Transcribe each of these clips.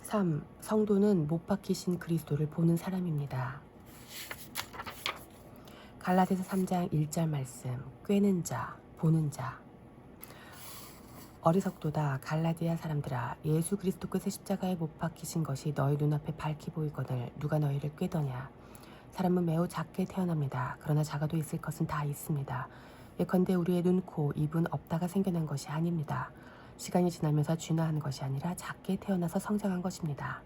3. 성도는 못 박히신 그리스도를 보는 사람입니다. 갈라디아서 3장 1절 말씀. 꿰는 자, 보는 자. 어리석도다 갈라디아 사람들아, 예수 그리스도께서 십자가에 못 박히신 것이 너희 눈앞에 밝히 보이거늘 누가 너희를 꿰더냐. 사람은 매우 작게 태어납니다. 그러나 작아도 있을 것은 다 있습니다. 예컨대 우리의 눈, 코, 입은 없다가 생겨난 것이 아닙니다. 시간이 지나면서 진화한 것이 아니라 작게 태어나서 성장한 것입니다.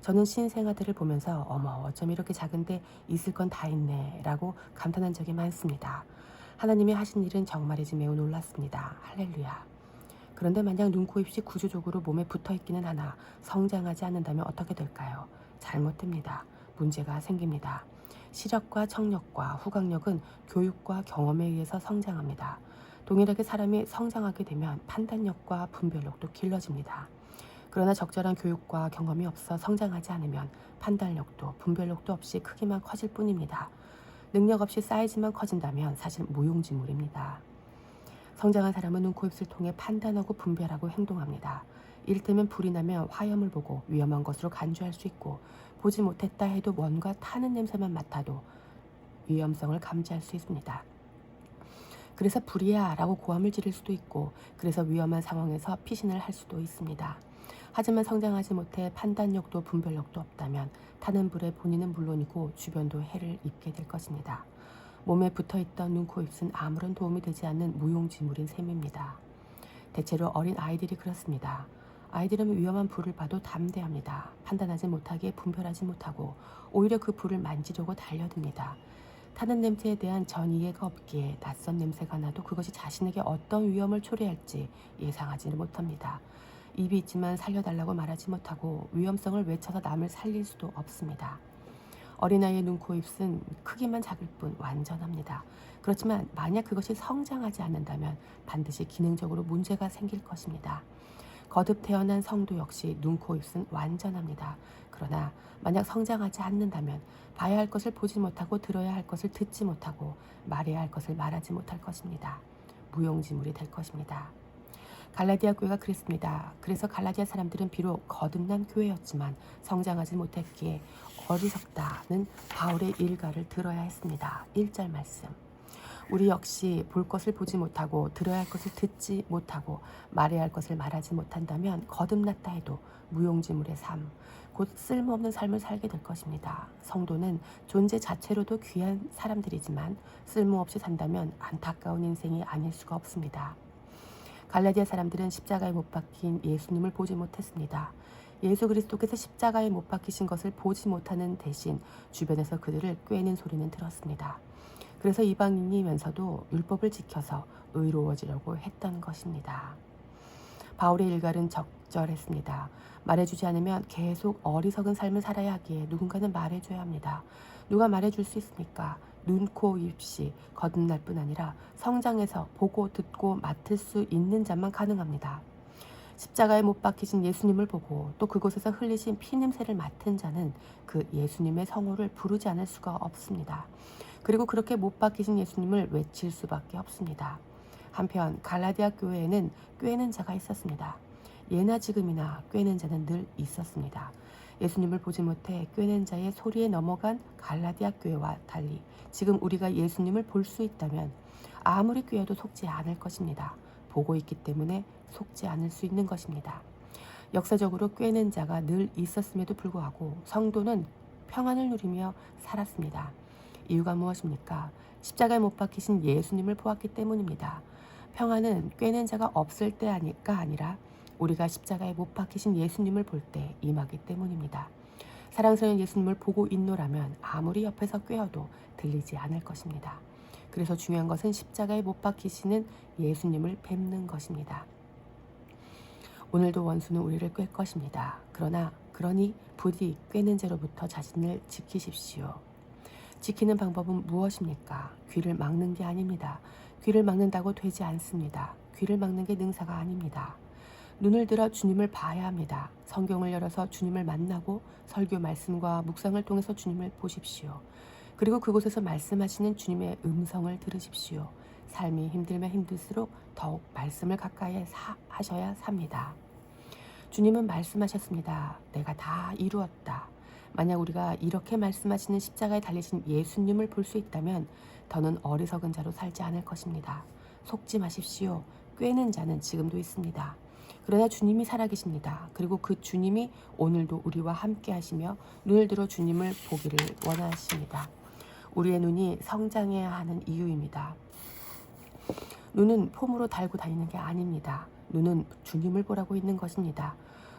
저는 신생아들을 보면서 어머 어쩜 이렇게 작은데 있을 건 다 있네 라고 감탄한 적이 많습니다. 하나님이 하신 일은 정말이지 매우 놀랐습니다. 할렐루야. 그런데 만약 눈, 코, 입이 구조적으로 몸에 붙어있기는 하나 성장하지 않는다면 어떻게 될까요? 잘못됩니다. 문제가 생깁니다. 시력과 청력과 후각력은 교육과 경험에 의해서 성장합니다. 동일하게 사람이 성장하게 되면 판단력과 분별력도 길러집니다. 그러나 적절한 교육과 경험이 없어 성장하지 않으면 판단력도 분별력도 없이 크기만 커질 뿐입니다. 능력 없이 사이즈만 커진다면 사실 무용지물입니다. 성장한 사람은 눈, 코, 입을 통해 판단하고 분별하고 행동합니다. 이를테면 불이 나면 화염을 보고 위험한 것으로 간주할 수 있고, 보지 못했다 해도 뭔가 타는 냄새만 맡아도 위험성을 감지할 수 있습니다. 그래서 불이야 라고 고함을 지를 수도 있고, 그래서 위험한 상황에서 피신을 할 수도 있습니다. 하지만 성장하지 못해 판단력도 분별력도 없다면 타는 불에 본인은 물론이고 주변도 해를 입게 될 것입니다. 몸에 붙어있던 눈, 코, 입은 아무런 도움이 되지 않는 무용지물인 셈입니다. 대체로 어린 아이들이 그렇습니다. 아이들은 위험한 불을 봐도 담대합니다. 판단하지 못하기에 분별하지 못하고 오히려 그 불을 만지려고 달려듭니다. 타는 냄새에 대한 전 이해가 없기에 낯선 냄새가 나도 그것이 자신에게 어떤 위험을 초래할지 예상하지는 못합니다. 입이 있지만 살려달라고 말하지 못하고 위험성을 외쳐서 남을 살릴 수도 없습니다. 어린아이의 눈, 코, 입은 크기만 작을 뿐 완전합니다. 그렇지만 만약 그것이 성장하지 않는다면 반드시 기능적으로 문제가 생길 것입니다. 거듭 태어난 성도 역시 눈, 코, 입은 완전합니다. 그러나 만약 성장하지 않는다면 봐야 할 것을 보지 못하고 들어야 할 것을 듣지 못하고 말해야 할 것을 말하지 못할 것입니다. 무용지물이 될 것입니다. 갈라디아 교회가 그랬습니다. 그래서 갈라디아 사람들은 비록 거듭난 교회였지만 성장하지 못했기에 어리석다는 바울의 일가를 들어야 했습니다. 1절 말씀. 우리 역시 볼 것을 보지 못하고 들어야 할 것을 듣지 못하고 말해야 할 것을 말하지 못한다면 거듭났다 해도 무용지물의 삶, 곧 쓸모없는 삶을 살게 될 것입니다. 성도는 존재 자체로도 귀한 사람들이지만 쓸모없이 산다면 안타까운 인생이 아닐 수가 없습니다. 갈라디아 사람들은 십자가에 못 박힌 예수님을 보지 못했습니다. 예수 그리스도께서 십자가에 못 박히신 것을 보지 못하는 대신 주변에서 그들을 꿰는 소리는 들었습니다. 그래서 이방인이면서도 율법을 지켜서 의로워지려고 했던 것입니다. 바울의 일갈은 적절했습니다. 말해주지 않으면 계속 어리석은 삶을 살아야 하기에 누군가는 말해줘야 합니다. 누가 말해줄 수 있습니까? 눈, 코, 입이 거듭날 뿐 아니라 성장해서 보고 듣고 맡을 수 있는 자만 가능합니다. 십자가에 못 박히신 예수님을 보고 또 그곳에서 흘리신 피냄새를 맡은 자는 그 예수님의 성호를 부르지 않을 수가 없습니다. 그리고 그렇게 못 박히신 예수님을 외칠 수밖에 없습니다. 한편 갈라디아 교회에는 꿰는 자가 있었습니다. 예나 지금이나 꿰는 자는 늘 있었습니다. 예수님을 보지 못해 꿰는 자의 소리에 넘어간 갈라디아 교회와 달리 지금 우리가 예수님을 볼 수 있다면 아무리 꿰어도 속지 않을 것입니다. 보고 있기 때문에 속지 않을 수 있는 것입니다. 역사적으로 꿰는 자가 늘 있었음에도 불구하고 성도는 평안을 누리며 살았습니다. 이유가 무엇입니까? 십자가에 못 박히신 예수님을 보았기 때문입니다. 평안은 꿰는 자가 없을 때가 아니라 우리가 십자가에 못 박히신 예수님을 볼 때 임하기 때문입니다. 사랑스러운 예수님을 보고 있노라면 아무리 옆에서 꿰어도 들리지 않을 것입니다. 그래서 중요한 것은 십자가에 못 박히시는 예수님을 뵙는 것입니다. 오늘도 원수는 우리를 꿰 것입니다. 그러니 부디 꿰는 죄로부터 자신을 지키십시오. 지키는 방법은 무엇입니까? 귀를 막는 게 아닙니다. 귀를 막는다고 되지 않습니다. 귀를 막는 게 능사가 아닙니다. 눈을 들어 주님을 봐야 합니다. 성경을 열어서 주님을 만나고 설교 말씀과 묵상을 통해서 주님을 보십시오. 그리고 그곳에서 말씀하시는 주님의 음성을 들으십시오. 삶이 힘들면 힘들수록 더욱 말씀을 가까이 하셔야 삽니다. 주님은 말씀하셨습니다. 내가 다 이루었다. 만약 우리가 이렇게 말씀하시는 십자가에 달리신 예수님을 볼 수 있다면 더는 어리석은 자로 살지 않을 것입니다. 속지 마십시오. 꿰는 자는 지금도 있습니다. 그러나 주님이 살아계십니다. 그리고 그 주님이 오늘도 우리와 함께 하시며 눈을 들어 주님을 보기를 원하십니다. 우리의 눈이 성장해야 하는 이유입니다. 눈은 폼으로 달고 다니는 게 아닙니다. 눈은 주님을 보라고 있는 것입니다.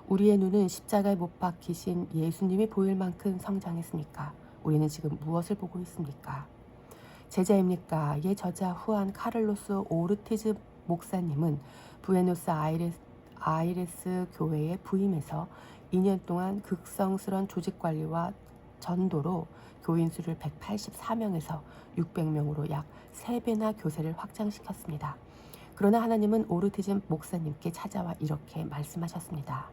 우리의 눈은 십자가에 못 박히신 예수님이 보일 만큼 성장했습니까? 우리는 지금 무엇을 보고 있습니까? 제자입니까? 의 저자 후안 카를로스 오르티즈 목사님은 부에노스 아이레스 교회의 부임에서 2년 동안 극성스런 조직관리와 전도로 교인 수를 184명에서 600명으로 약 3배나 교세를 확장시켰습니다. 그러나 하나님은 오르티즈 목사님께 찾아와 이렇게 말씀하셨습니다.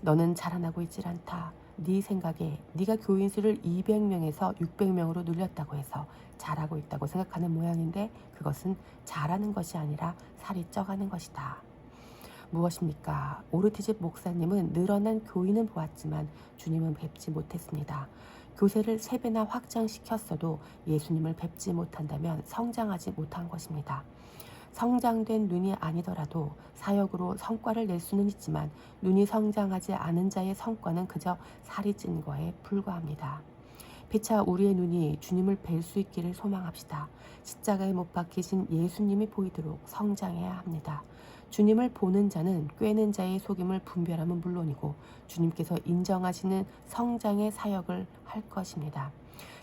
너는 자라나고 있질 않다. 네 생각에 네가 교인 수를 200명에서 600명으로 늘렸다고 해서 잘하고 있다고 생각하는 모양인데 그것은 잘하는 것이 아니라 살이 쪄가는 것이다. 무엇입니까? 오르티즈 목사님은 늘어난 교인은 보았지만 주님은 뵙지 못했습니다. 교세를 3배나 확장시켰어도 예수님을 뵙지 못한다면 성장하지 못한 것입니다. 성장된 눈이 아니더라도 사역으로 성과를 낼 수는 있지만 눈이 성장하지 않은 자의 성과는 그저 살이 찐 거에 불과합니다. 피차 우리의 눈이 주님을 뵐 수 있기를 소망합시다. 십자가에 못 박히신 예수님이 보이도록 성장해야 합니다. 주님을 보는 자는 꿰는 자의 속임을 분별함은 물론이고 주님께서 인정하시는 성장의 사역을 할 것입니다.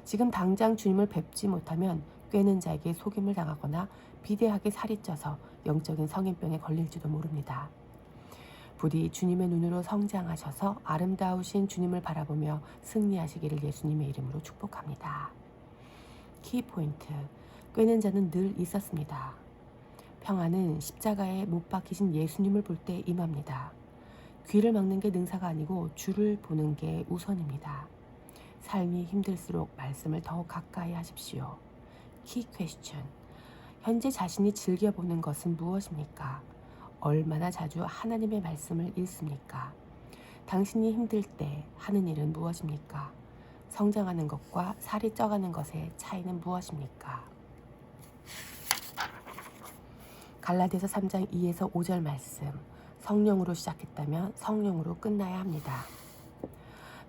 지금 당장 주님을 뵙지 못하면 꿰는 자에게 속임을 당하거나 비대하게 살이 쪄서 영적인 성인병에 걸릴지도 모릅니다. 부디 주님의 눈으로 성장하셔서 아름다우신 주님을 바라보며 승리하시기를 예수님의 이름으로 축복합니다. 키포인트, 꿰는 자는 늘 있었습니다. 평안은 십자가에 못 박히신 예수님을 볼 때 임합니다. 귀를 막는 게 능사가 아니고 주를 보는 게 우선입니다. 삶이 힘들수록 말씀을 더 가까이 하십시오. 키 퀘스천, 현재 자신이 즐겨보는 것은 무엇입니까? 얼마나 자주 하나님의 말씀을 읽습니까? 당신이 힘들 때 하는 일은 무엇입니까? 성장하는 것과 살이 쪄가는 것의 차이는 무엇입니까? 갈라디아서 3장 2에서 5절 말씀, 성령으로 시작했다면 성령으로 끝나야 합니다.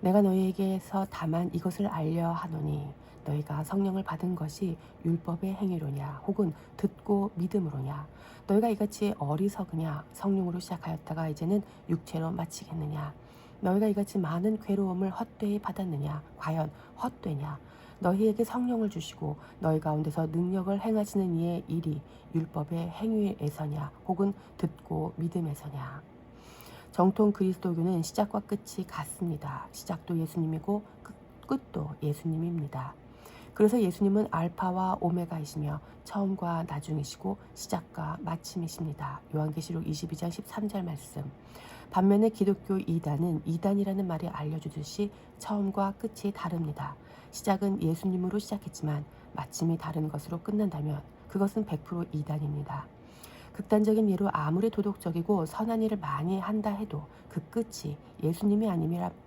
내가 너희에게서 다만 이것을 알려 하노니 너희가 성령을 받은 것이 율법의 행위로냐 혹은 듣고 믿음으로냐. 너희가 이같이 어리석으냐. 성령으로 시작하였다가 이제는 육체로 마치겠느냐. 너희가 이같이 많은 괴로움을 헛되이 받았느냐. 과연 헛되냐. 너희에게 성령을 주시고 너희 가운데서 능력을 행하시는 이의 일이 율법의 행위에서냐 혹은 듣고 믿음에서냐. 정통 그리스도교는 시작과 끝이 같습니다. 시작도 예수님이고 끝도 예수님입니다. 그래서 예수님은 알파와 오메가이시며 처음과 나중이시고 시작과 마침이십니다. 요한계시록 22장 13절 말씀. 반면에 기독교 이단은 이단이라는 말이 알려주듯이 처음과 끝이 다릅니다. 시작은 예수님으로 시작했지만 마침이 다른 것으로 끝난다면 그것은 100% 이단입니다. 극단적인 예로 아무리 도덕적이고 선한 일을 많이 한다 해도 그 끝이 예수님이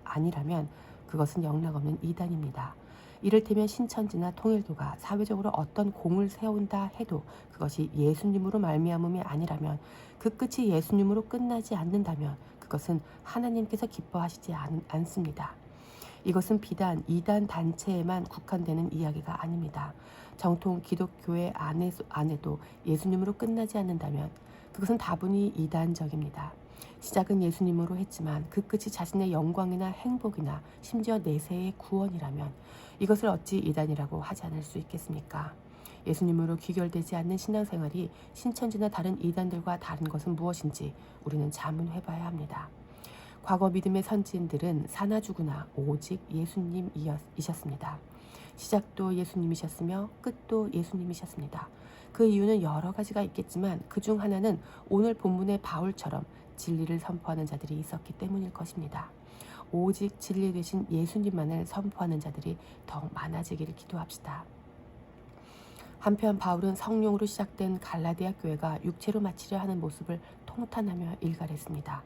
아니라면 그것은 영락없는 이단입니다. 이를테면 신천지나 통일교가 사회적으로 어떤 공을 세운다 해도 그것이 예수님으로 말미암음이 아니라면 그 끝이 예수님으로 끝나지 않는다면 그것은 하나님께서 기뻐하시지 않습니다. 이것은 비단 이단 단체에만 국한되는 이야기가 아닙니다. 정통 기독교회 안에도 예수님으로 끝나지 않는다면 그것은 다분히 이단적입니다. 시작은 예수님으로 했지만 그 끝이 자신의 영광이나 행복이나 심지어 내세의 구원이라면 이것을 어찌 이단이라고 하지 않을 수 있겠습니까? 예수님으로 귀결되지 않는 신앙생활이 신천지나 다른 이단들과 다른 것은 무엇인지 우리는 자문해봐야 합니다. 과거 믿음의 선지인들은 사나 죽으나 오직 예수님이셨습니다. 시작도 예수님이셨으며 끝도 예수님이셨습니다. 그 이유는 여러 가지가 있겠지만 그중 하나는 오늘 본문의 바울처럼 진리를 선포하는 자들이 있었기 때문일 것입니다. 오직 진리 되신 예수님만을 선포하는 자들이 더욱 많아지기를 기도합시다. 한편 바울은 성령으로 시작된 갈라디아 교회가 육체로 마치려 하는 모습을 통탄하며 일갈했습니다.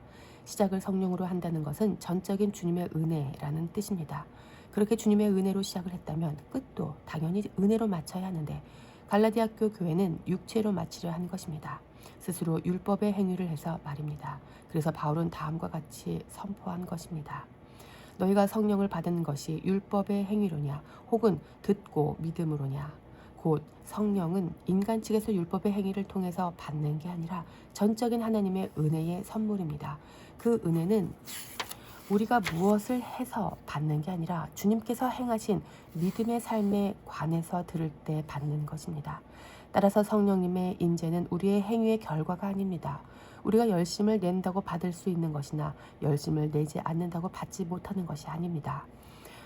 시작을 성령으로 한다는 것은 전적인 주님의 은혜라는 뜻입니다. 그렇게 주님의 은혜로 시작을 했다면 끝도 당연히 은혜로 마쳐야 하는데 갈라디아 교회는 육체로 마치려 한 것입니다. 스스로 율법의 행위를 해서 말입니다. 그래서 바울은 다음과 같이 선포한 것입니다. 너희가 성령을 받은 것이 율법의 행위로냐 혹은 듣고 믿음으로냐. 곧 성령은 인간 측에서 율법의 행위를 통해서 받는 게 아니라 전적인 하나님의 은혜의 선물입니다. 그 은혜는 우리가 무엇을 해서 받는 게 아니라 주님께서 행하신 믿음의 삶에 관해서 들을 때 받는 것입니다. 따라서 성령님의 임재는 우리의 행위의 결과가 아닙니다. 우리가 열심을 낸다고 받을 수 있는 것이나 열심을 내지 않는다고 받지 못하는 것이 아닙니다.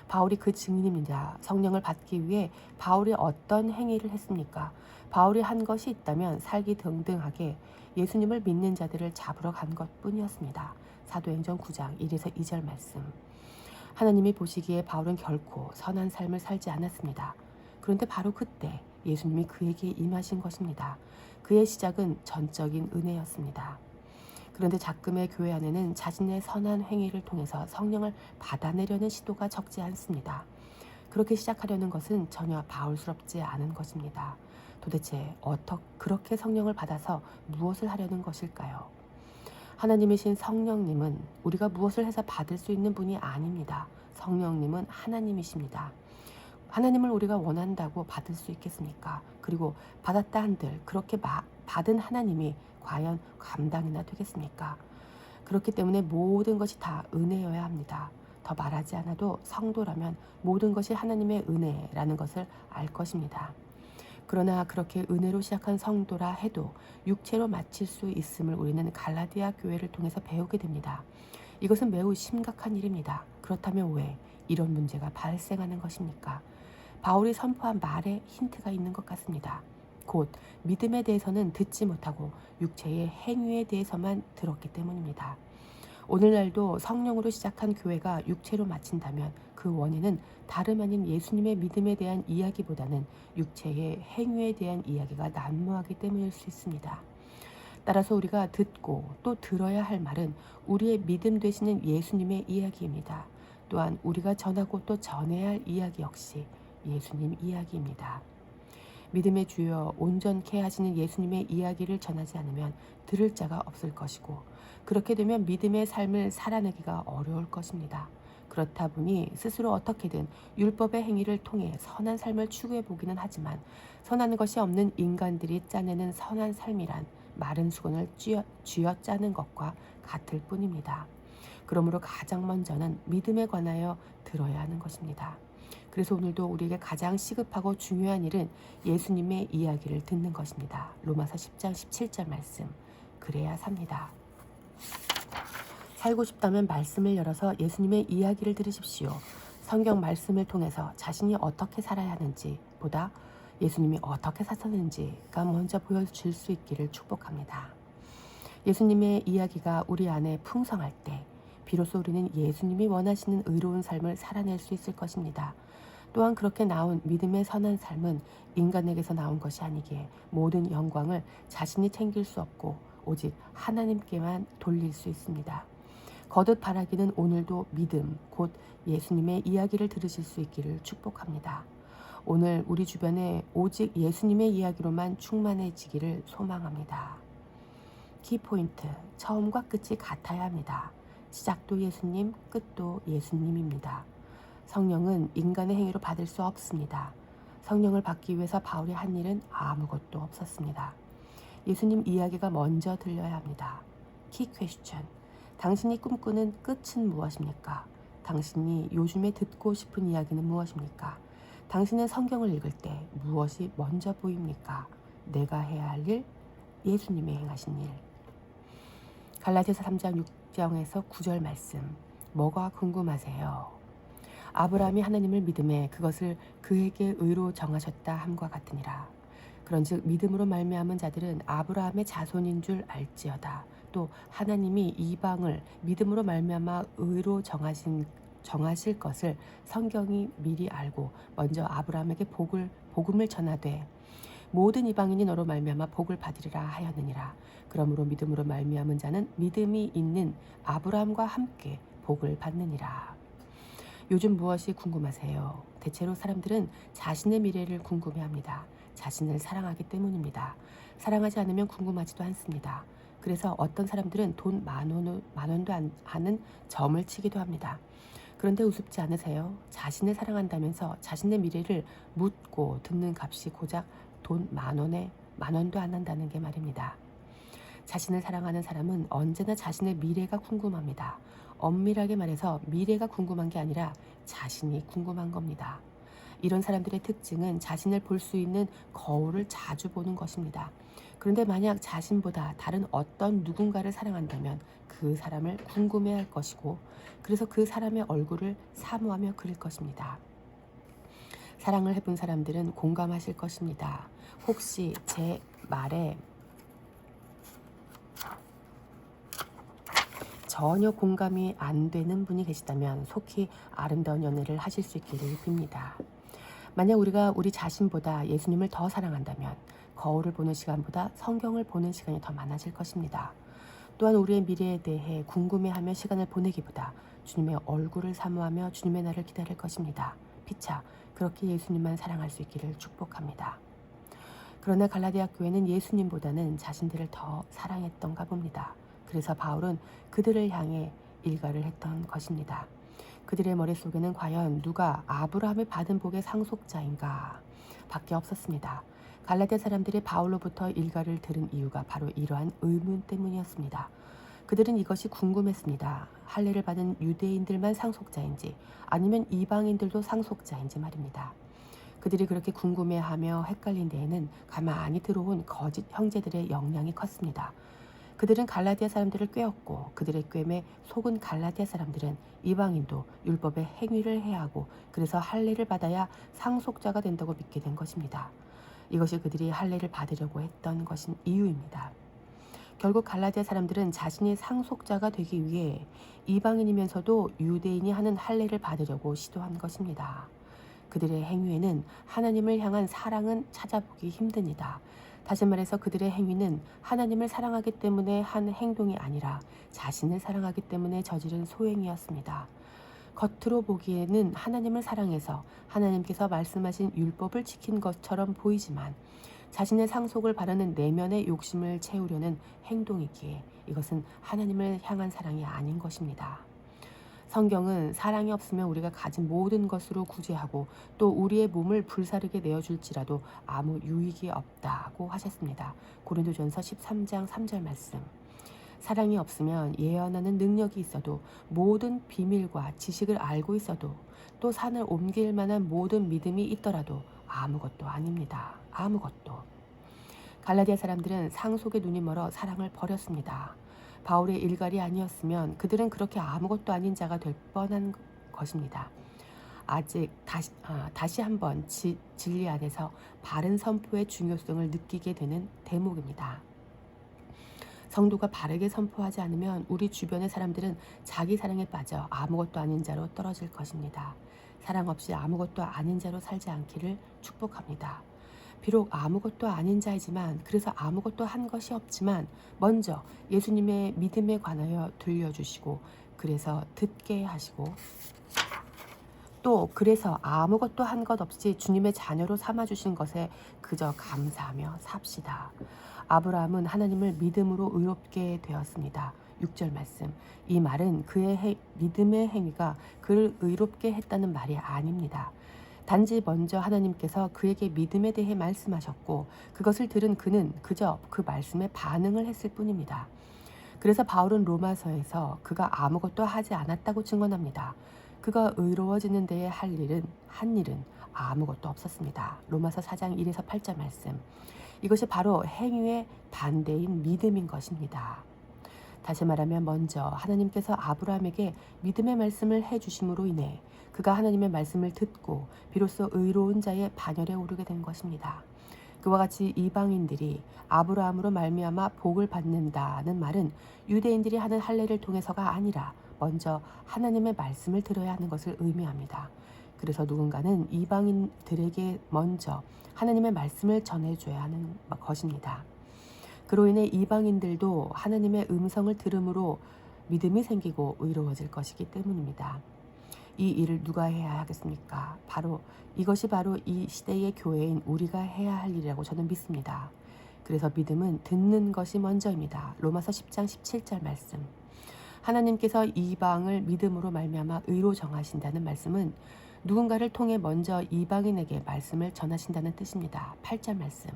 바울이 그 증인입니다. 성령을 받기 위해 바울이 어떤 행위를 했습니까? 바울이 한 것이 있다면 살기 등등하게 예수님을 믿는 자들을 잡으러 간 것뿐이었습니다. 사도행전 9장 1에서 2절 말씀. 하나님이 보시기에 바울은 결코 선한 삶을 살지 않았습니다. 그런데 바로 그때 예수님이 그에게 임하신 것입니다. 그의 시작은 전적인 은혜였습니다. 그런데 작금의 교회 안에는 자신의 선한 행위를 통해서 성령을 받아내려는 시도가 적지 않습니다. 그렇게 시작하려는 것은 전혀 바울스럽지 않은 것입니다. 도대체 어떻게 그렇게 성령을 받아서 무엇을 하려는 것일까요? 하나님이신 성령님은 우리가 무엇을 해서 받을 수 있는 분이 아닙니다. 성령님은 하나님이십니다. 하나님을 우리가 원한다고 받을 수 있겠습니까? 그리고 받았다 한들 그렇게 받은 하나님이 과연 감당이나 되겠습니까? 그렇기 때문에 모든 것이 다 은혜여야 합니다. 더 말하지 않아도 성도라면 모든 것이 하나님의 은혜라는 것을 알 것입니다. 그러나 그렇게 은혜로 시작한 성도라 해도 육체로 마칠 수 있음을 우리는 갈라디아 교회를 통해서 배우게 됩니다. 이것은 매우 심각한 일입니다. 그렇다면 왜 이런 문제가 발생하는 것입니까? 바울이 선포한 말에 힌트가 있는 것 같습니다. 곧 믿음에 대해서는 듣지 못하고 육체의 행위에 대해서만 들었기 때문입니다. 오늘날도 성령으로 시작한 교회가 육체로 마친다면 그 원인은 다름 아닌 예수님의 믿음에 대한 이야기보다는 육체의 행위에 대한 이야기가 난무하기 때문일 수 있습니다. 따라서 우리가 듣고 또 들어야 할 말은 우리의 믿음 되시는 예수님의 이야기입니다. 또한 우리가 전하고 또 전해야 할 이야기 역시 예수님 이야기입니다. 믿음의 주여 온전케 하시는 예수님의 이야기를 전하지 않으면 들을 자가 없을 것이고 그렇게 되면 믿음의 삶을 살아내기가 어려울 것입니다. 그렇다 보니 스스로 어떻게든 율법의 행위를 통해 선한 삶을 추구해 보기는 하지만 선한 것이 없는 인간들이 짜내는 선한 삶이란 마른 수건을 쥐어짜는 것과 같을 뿐입니다. 그러므로 가장 먼저는 믿음에 관하여 들어야 하는 것입니다. 그래서 오늘도 우리에게 가장 시급하고 중요한 일은 예수님의 이야기를 듣는 것입니다. 로마서 10장 17절 말씀. 그래야 삽니다. 살고 싶다면 말씀을 열어서 예수님의 이야기를 들으십시오. 성경 말씀을 통해서 자신이 어떻게 살아야 하는지 보다 예수님이 어떻게 사셨는지가 먼저 보여줄 수 있기를 축복합니다. 예수님의 이야기가 우리 안에 풍성할 때 비로소 우리는 예수님이 원하시는 의로운 삶을 살아낼 수 있을 것입니다. 또한 그렇게 나온 믿음의 선한 삶은 인간에게서 나온 것이 아니기에 모든 영광을 자신이 챙길 수 없고 오직 하나님께만 돌릴 수 있습니다. 거듭 바라기는 오늘도 믿음, 곧 예수님의 이야기를 들으실 수 있기를 축복합니다. 오늘 우리 주변에 오직 예수님의 이야기로만 충만해지기를 소망합니다. 키포인트, 처음과 끝이 같아야 합니다. 시작도 예수님, 끝도 예수님입니다. 성령은 인간의 행위로 받을 수 없습니다. 성령을 받기 위해서 바울이 한 일은 아무것도 없었습니다. 예수님 이야기가 먼저 들려야 합니다. 키 퀘스천. 당신이 꿈꾸는 끝은 무엇입니까? 당신이 요즘에 듣고 싶은 이야기는 무엇입니까? 당신은 성경을 읽을 때 무엇이 먼저 보입니까? 내가 해야 할 일, 예수님의 행하신 일. 갈라디아서 3장 6절에서 9절 말씀. 뭐가 궁금하세요? 아브라함이 하나님을 믿음에 그것을 그에게 의로 정하셨다 함과 같으니라. 그런즉 믿음으로 말미암은 자들은 아브라함의 자손인 줄 알지어다. 또 하나님이 이방을 믿음으로 말미암아 의로 정하실 것을 성경이 미리 알고 먼저 아브라함에게 복음을 전하되 모든 이방인이 너로 말미암아 복을 받으리라 하였느니라. 그러므로 믿음으로 말미암은 자는 믿음이 있는 아브라함과 함께 복을 받느니라. 요즘 무엇이 궁금하세요? 대체로 사람들은 자신의 미래를 궁금해합니다. 자신을 사랑하기 때문입니다. 사랑하지 않으면 궁금하지도 않습니다. 그래서 어떤 사람들은 돈 만 원도 안 하는 점을 치기도 합니다. 그런데 우습지 않으세요? 자신을 사랑한다면서 자신의 미래를 묻고 듣는 값이 고작 돈 만 원도 안 한다는 게 말입니다. 자신을 사랑하는 사람은 언제나 자신의 미래가 궁금합니다. 엄밀하게 말해서 미래가 궁금한 게 아니라 자신이 궁금한 겁니다. 이런 사람들의 특징은 자신을 볼 수 있는 거울을 자주 보는 것입니다. 그런데 만약 자신보다 다른 어떤 누군가를 사랑한다면 그 사람을 궁금해할 것이고, 그래서 그 사람의 얼굴을 사모하며 그릴 것입니다. 사랑을 해본 사람들은 공감하실 것입니다. 혹시 제 말에 전혀 공감이 안 되는 분이 계시다면 속히 아름다운 연애를 하실 수 있기를 빕니다. 만약 우리가 우리 자신보다 예수님을 더 사랑한다면 거울을 보는 시간보다 성경을 보는 시간이 더 많아질 것입니다. 또한 우리의 미래에 대해 궁금해하며 시간을 보내기보다 주님의 얼굴을 사모하며 주님의 날을 기다릴 것입니다. 피차 그렇게 예수님만 사랑할 수 있기를 축복합니다. 그러나 갈라디아 교회는 예수님보다는 자신들을 더 사랑했던가 봅니다. 그래서 바울은 그들을 향해 일가를 했던 것입니다. 그들의 머릿속에는 과연 누가 아브라함이 받은 복의 상속자인가 밖에 없었습니다. 갈라디아 사람들이 바울로부터 일가를 들은 이유가 바로 이러한 의문 때문이었습니다. 그들은 이것이 궁금했습니다. 할례를 받은 유대인들만 상속자인지 아니면 이방인들도 상속자인지 말입니다. 그들이 그렇게 궁금해하며 헷갈린 데에는 가만히 들어온 거짓 형제들의 영향이 컸습니다. 그들은 갈라디아 사람들을 꾀었고 그들의 꾀에 속은 갈라디아 사람들은 이방인도 율법의 행위를 해야 하고 그래서 할례를 받아야 상속자가 된다고 믿게 된 것입니다. 이것이 그들이 할례를 받으려고 했던 것인 이유입니다. 결국 갈라디아 사람들은 자신이 상속자가 되기 위해 이방인이면서도 유대인이 하는 할례를 받으려고 시도한 것입니다. 그들의 행위에는 하나님을 향한 사랑은 찾아보기 힘듭니다. 다시 말해서 그들의 행위는 하나님을 사랑하기 때문에 한 행동이 아니라 자신을 사랑하기 때문에 저지른 소행이었습니다. 겉으로 보기에는 하나님을 사랑해서 하나님께서 말씀하신 율법을 지킨 것처럼 보이지만 자신의 상속을 바라는 내면의 욕심을 채우려는 행동이기에 이것은 하나님을 향한 사랑이 아닌 것입니다. 성경은 사랑이 없으면 우리가 가진 모든 것으로 구제하고 또 우리의 몸을 불사르게 내어줄지라도 아무 유익이 없다고 하셨습니다. 고린도전서 13장 3절 말씀. 사랑이 없으면 예언하는 능력이 있어도 모든 비밀과 지식을 알고 있어도 또 산을 옮길 만한 모든 믿음이 있더라도 아무것도 아닙니다. 아무것도. 갈라디아 사람들은 상속의 눈이 멀어 사랑을 버렸습니다. 바울의 일갈이 아니었으면 그들은 그렇게 아무것도 아닌 자가 될 뻔한 것입니다. 아직 다시 한번 진리 안에서 바른 선포의 중요성을 느끼게 되는 대목입니다. 성도가 바르게 선포하지 않으면 우리 주변의 사람들은 자기 사랑에 빠져 아무것도 아닌 자로 떨어질 것입니다. 사랑 없이 아무것도 아닌 자로 살지 않기를 축복합니다. 비록 아무것도 아닌 자이지만 그래서 아무것도 한 것이 없지만 먼저 예수님의 믿음에 관하여 들려주시고 그래서 듣게 하시고 또 그래서 아무것도 한 것 없이 주님의 자녀로 삼아주신 것에 그저 감사하며 삽시다. 아브라함은 하나님을 믿음으로 의롭게 되었습니다. 6절 말씀. 이 말은 그의 믿음의 행위가 그를 의롭게 했다는 말이 아닙니다. 단지 먼저 하나님께서 그에게 믿음에 대해 말씀하셨고 그것을 들은 그는 그저 그 말씀에 반응을 했을 뿐입니다. 그래서 바울은 로마서에서 그가 아무것도 하지 않았다고 증언합니다. 그가 의로워지는 데에 한 일은 아무것도 없었습니다. 로마서 4장 1에서 8절 말씀. 이것이 바로 행위의 반대인 믿음인 것입니다. 다시 말하면 먼저 하나님께서 아브라함에게 믿음의 말씀을 해주심으로 인해 그가 하나님의 말씀을 듣고 비로소 의로운 자의 반열에 오르게 된 것입니다. 그와 같이 이방인들이 아브라함으로 말미암아 복을 받는다는 말은 유대인들이 하는 할례를 통해서가 아니라 먼저 하나님의 말씀을 들어야 하는 것을 의미합니다. 그래서 누군가는 이방인들에게 먼저 하나님의 말씀을 전해줘야 하는 것입니다. 그로 인해 이방인들도 하나님의 음성을 들음으로 믿음이 생기고 의로워질 것이기 때문입니다. 이 일을 누가 해야 하겠습니까? 이것이 바로 이 시대의 교회인 우리가 해야 할 일이라고 저는 믿습니다. 그래서 믿음은 듣는 것이 먼저입니다. 로마서 10장 17절 말씀. 하나님께서 이방을 믿음으로 말미암아 의로 정하신다는 말씀은 누군가를 통해 먼저 이방인에게 말씀을 전하신다는 뜻입니다. 8절 말씀.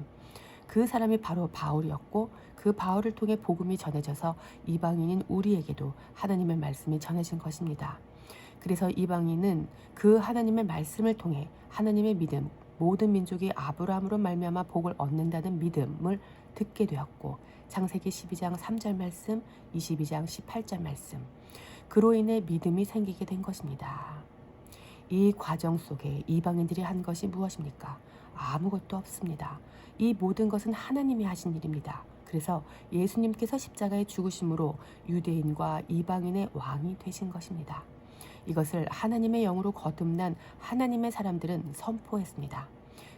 그 사람이 바로 바울이었고 그 바울을 통해 복음이 전해져서 이방인인 우리에게도 하나님의 말씀이 전해진 것입니다. 그래서 이방인은 그 하나님의 말씀을 통해 하나님의 믿음, 모든 민족이 아브라함으로 말미암아 복을 얻는다는 믿음을 듣게 되었고 창세기 12장 3절 말씀, 22장 18절 말씀. 그로 인해 믿음이 생기게 된 것입니다. 이 과정 속에 이방인들이 한 것이 무엇입니까? 아무것도 없습니다. 이 모든 것은 하나님이 하신 일입니다. 그래서 예수님께서 십자가에 죽으심으로 유대인과 이방인의 왕이 되신 것입니다. 이것을 하나님의 영으로 거듭난 하나님의 사람들은 선포했습니다.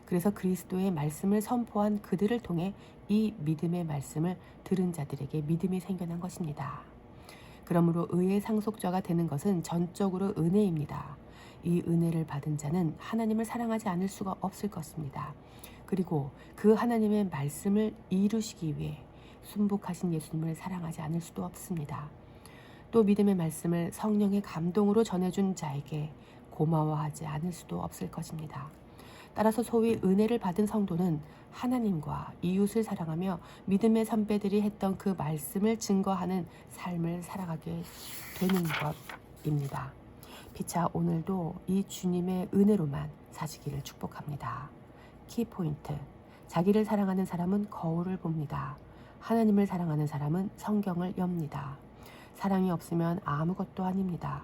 그래서 그리스도의 말씀을 선포한 그들을 통해 이 믿음의 말씀을 들은 자들에게 믿음이 생겨난 것입니다. 그러므로 의의 상속자가 되는 것은 전적으로 은혜입니다. 이 은혜를 받은 자는 하나님을 사랑하지 않을 수가 없을 것입니다. 그리고 그 하나님의 말씀을 이루시기 위해 순복하신 예수님을 사랑하지 않을 수도 없습니다. 또 믿음의 말씀을 성령의 감동으로 전해준 자에게 고마워하지 않을 수도 없을 것입니다. 따라서 소위 은혜를 받은 성도는 하나님과 이웃을 사랑하며 믿음의 선배들이 했던 그 말씀을 증거하는 삶을 살아가게 되는 것입니다. 피차 오늘도 이 주님의 은혜로만 사시기를 축복합니다. 키포인트. 자기를 사랑하는 사람은 거울을 봅니다. 하나님을 사랑하는 사람은 성경을 엽니다. 사랑이 없으면 아무것도 아닙니다.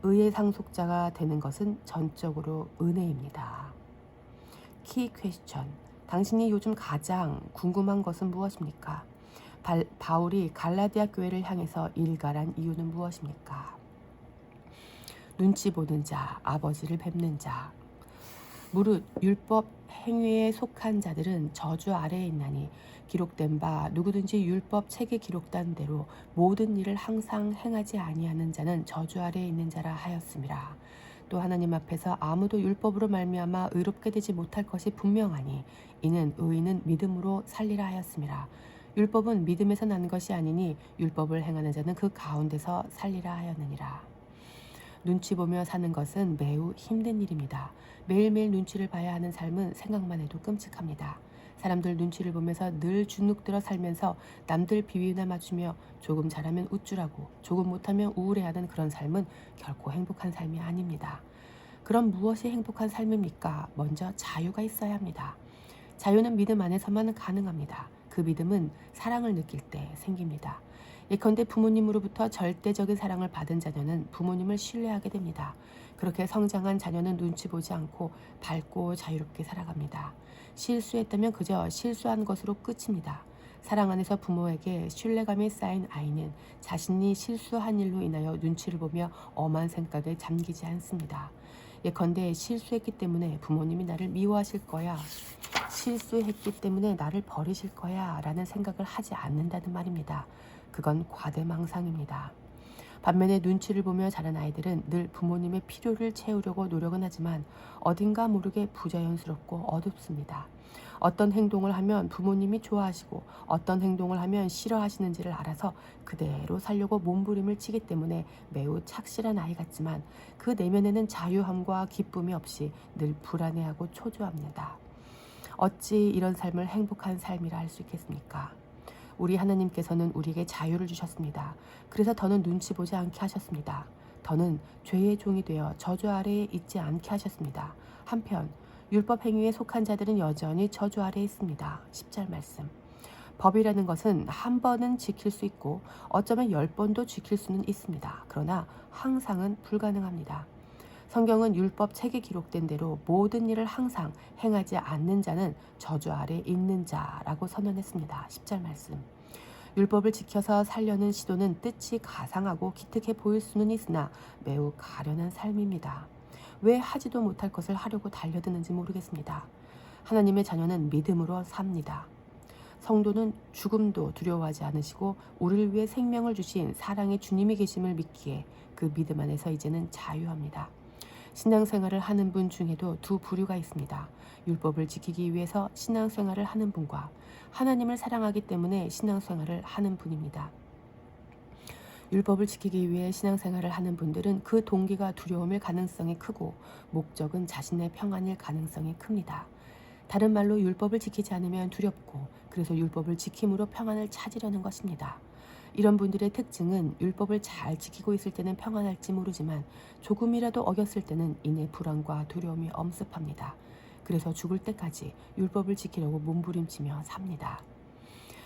의의 상속자가 되는 것은 전적으로 은혜입니다. 키 퀘스천. 당신이 요즘 가장 궁금한 것은 무엇입니까? 바울이 갈라디아 교회를 향해서 일갈한 이유는 무엇입니까? 눈치 보는 자, 아버지를 뵙는 자. 무릇 율법 행위에 속한 자들은 저주 아래에 있나니 기록된 바 누구든지 율법 책에 기록된 대로 모든 일을 항상 행하지 아니하는 자는 저주 아래에 있는 자라 하였음이라. 또 하나님 앞에서 아무도 율법으로 말미암아 의롭게 되지 못할 것이 분명하니 이는 의인은 믿음으로 살리라 하였음이라. 율법은 믿음에서 난 것이 아니니 율법을 행하는 자는 그 가운데서 살리라 하였느니라. 눈치 보며 사는 것은 매우 힘든 일입니다. 매일매일 눈치를 봐야 하는 삶은 생각만 해도 끔찍합니다. 사람들 눈치를 보면서 늘 주눅들어 살면서 남들 비위나 맞추며 조금 잘하면 우쭐하고 조금 못하면 우울해하는 그런 삶은 결코 행복한 삶이 아닙니다. 그럼 무엇이 행복한 삶입니까? 먼저 자유가 있어야 합니다. 자유는 믿음 안에서만 가능합니다. 그 믿음은 사랑을 느낄 때 생깁니다. 예컨대 부모님으로부터 절대적인 사랑을 받은 자녀는 부모님을 신뢰하게 됩니다. 그렇게 성장한 자녀는 눈치 보지 않고 밝고 자유롭게 살아갑니다. 실수했다면 그저 실수한 것으로 끝입니다. 사랑 안에서 부모에게 신뢰감이 쌓인 아이는 자신이 실수한 일로 인하여 눈치를 보며 엄한 생각에 잠기지 않습니다. 예컨대 실수했기 때문에 부모님이 나를 미워하실 거야, 실수했기 때문에 나를 버리실 거야 라는 생각을 하지 않는다는 말입니다. 그건 과대망상입니다. 반면에 눈치를 보며 자란 아이들은 늘 부모님의 필요를 채우려고 노력은 하지만 어딘가 모르게 부자연스럽고 어둡습니다. 어떤 행동을 하면 부모님이 좋아하시고 어떤 행동을 하면 싫어하시는지를 알아서 그대로 살려고 몸부림을 치기 때문에 매우 착실한 아이 같지만 그 내면에는 자유함과 기쁨이 없이 늘 불안해하고 초조합니다. 어찌 이런 삶을 행복한 삶이라 할 수 있겠습니까? 우리 하나님께서는 우리에게 자유를 주셨습니다. 그래서 더는 눈치 보지 않게 하셨습니다. 더는 죄의 종이 되어 저주 아래에 있지 않게 하셨습니다. 한편 율법 행위에 속한 자들은 여전히 저주 아래에 있습니다. 10절 말씀. 법이라는 것은 한 번은 지킬 수 있고 어쩌면 10번도 지킬 수는 있습니다. 그러나 항상은 불가능합니다. 성경은 율법 책에 기록된 대로 모든 일을 항상 행하지 않는 자는 저주 아래 있는 자라고 선언했습니다. 10절 말씀. 율법을 지켜서 살려는 시도는 뜻이 가상하고 기특해 보일 수는 있으나 매우 가련한 삶입니다. 왜 하지도 못할 것을 하려고 달려드는지 모르겠습니다. 하나님의 자녀는 믿음으로 삽니다. 성도는 죽음도 두려워하지 않으시고 우리를 위해 생명을 주신 사랑의 주님이 계심을 믿기에 그 믿음 안에서 이제는 자유합니다. 신앙생활을 하는 분 중에도 두 부류가 있습니다. 율법을 지키기 위해서 신앙생활을 하는 분과 하나님을 사랑하기 때문에 신앙생활을 하는 분입니다. 율법을 지키기 위해 신앙생활을 하는 분들은 그 동기가 두려움일 가능성이 크고 목적은 자신의 평안일 가능성이 큽니다. 다른 말로 율법을 지키지 않으면 두렵고 그래서 율법을 지킴으로 평안을 찾으려는 것입니다. 이런 분들의 특징은 율법을 잘 지키고 있을 때는 평안할지 모르지만 조금이라도 어겼을 때는 이내 불안과 두려움이 엄습합니다. 그래서 죽을 때까지 율법을 지키려고 몸부림치며 삽니다.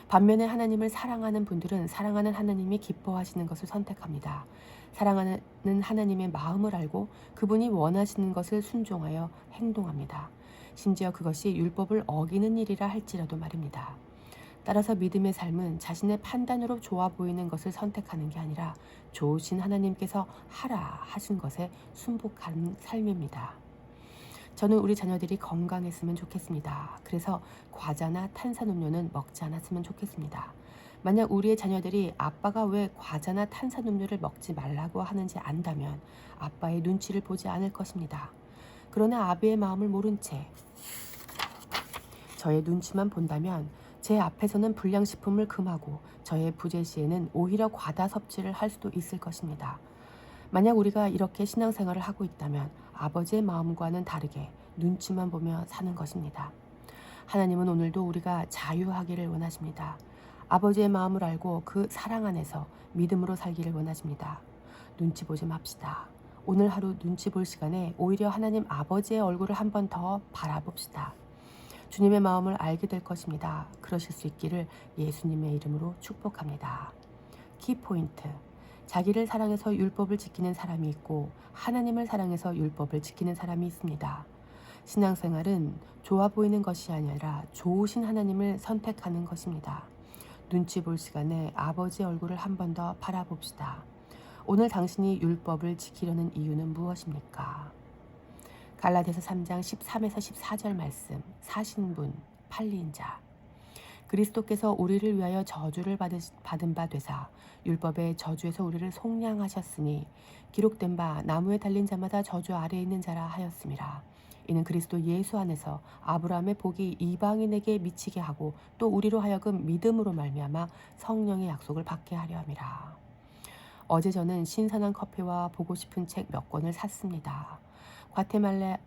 반면에 하나님을 사랑하는 분들은 사랑하는 하나님이 기뻐하시는 것을 선택합니다. 사랑하는 하나님의 마음을 알고 그분이 원하시는 것을 순종하여 행동합니다. 심지어 그것이 율법을 어기는 일이라 할지라도 말입니다. 따라서 믿음의 삶은 자신의 판단으로 좋아 보이는 것을 선택하는 게 아니라 좋으신 하나님께서 하라 하신 것에 순복하는 삶입니다. 저는 우리 자녀들이 건강했으면 좋겠습니다. 그래서 과자나 탄산음료는 먹지 않았으면 좋겠습니다. 만약 우리의 자녀들이 아빠가 왜 과자나 탄산음료를 먹지 말라고 하는지 안다면 아빠의 눈치를 보지 않을 것입니다. 그러나 아비의 마음을 모른 채 저의 눈치만 본다면 제 앞에서는 불량식품을 금하고 저의 부재 시에는 오히려 과다 섭취를 할 수도 있을 것입니다. 만약 우리가 이렇게 신앙생활을 하고 있다면 아버지의 마음과는 다르게 눈치만 보며 사는 것입니다. 하나님은 오늘도 우리가 자유하기를 원하십니다. 아버지의 마음을 알고 그 사랑 안에서 믿음으로 살기를 원하십니다. 눈치 보지 맙시다. 오늘 하루 눈치 볼 시간에 오히려 하나님 아버지의 얼굴을 한 번 더 바라봅시다. 주님의 마음을 알게 될 것입니다. 그러실 수 있기를 예수님의 이름으로 축복합니다. 키포인트. 자기를 사랑해서 율법을 지키는 사람이 있고 하나님을 사랑해서 율법을 지키는 사람이 있습니다. 신앙생활은 좋아 보이는 것이 아니라 좋으신 하나님을 선택하는 것입니다. 눈치 볼 시간에 아버지의 얼굴을 한 번 더 바라봅시다. 오늘 당신이 율법을 지키려는 이유는 무엇입니까? 갈라디아서 3장 13에서 14절 말씀. 사신 분, 팔린 자. 그리스도께서 우리를 위하여 저주를 받은 바 되사 율법의 저주에서 우리를 속량하셨으니 기록된 바 나무에 달린 자마다 저주 아래에 있는 자라 하였음이라. 이는 그리스도 예수 안에서 아브라함의 복이 이방인에게 미치게 하고 또 우리로 하여금 믿음으로 말미암아 성령의 약속을 받게 하려 함이라. 어제 저는 신선한 커피와 보고 싶은 책 몇 권을 샀습니다. 과테말라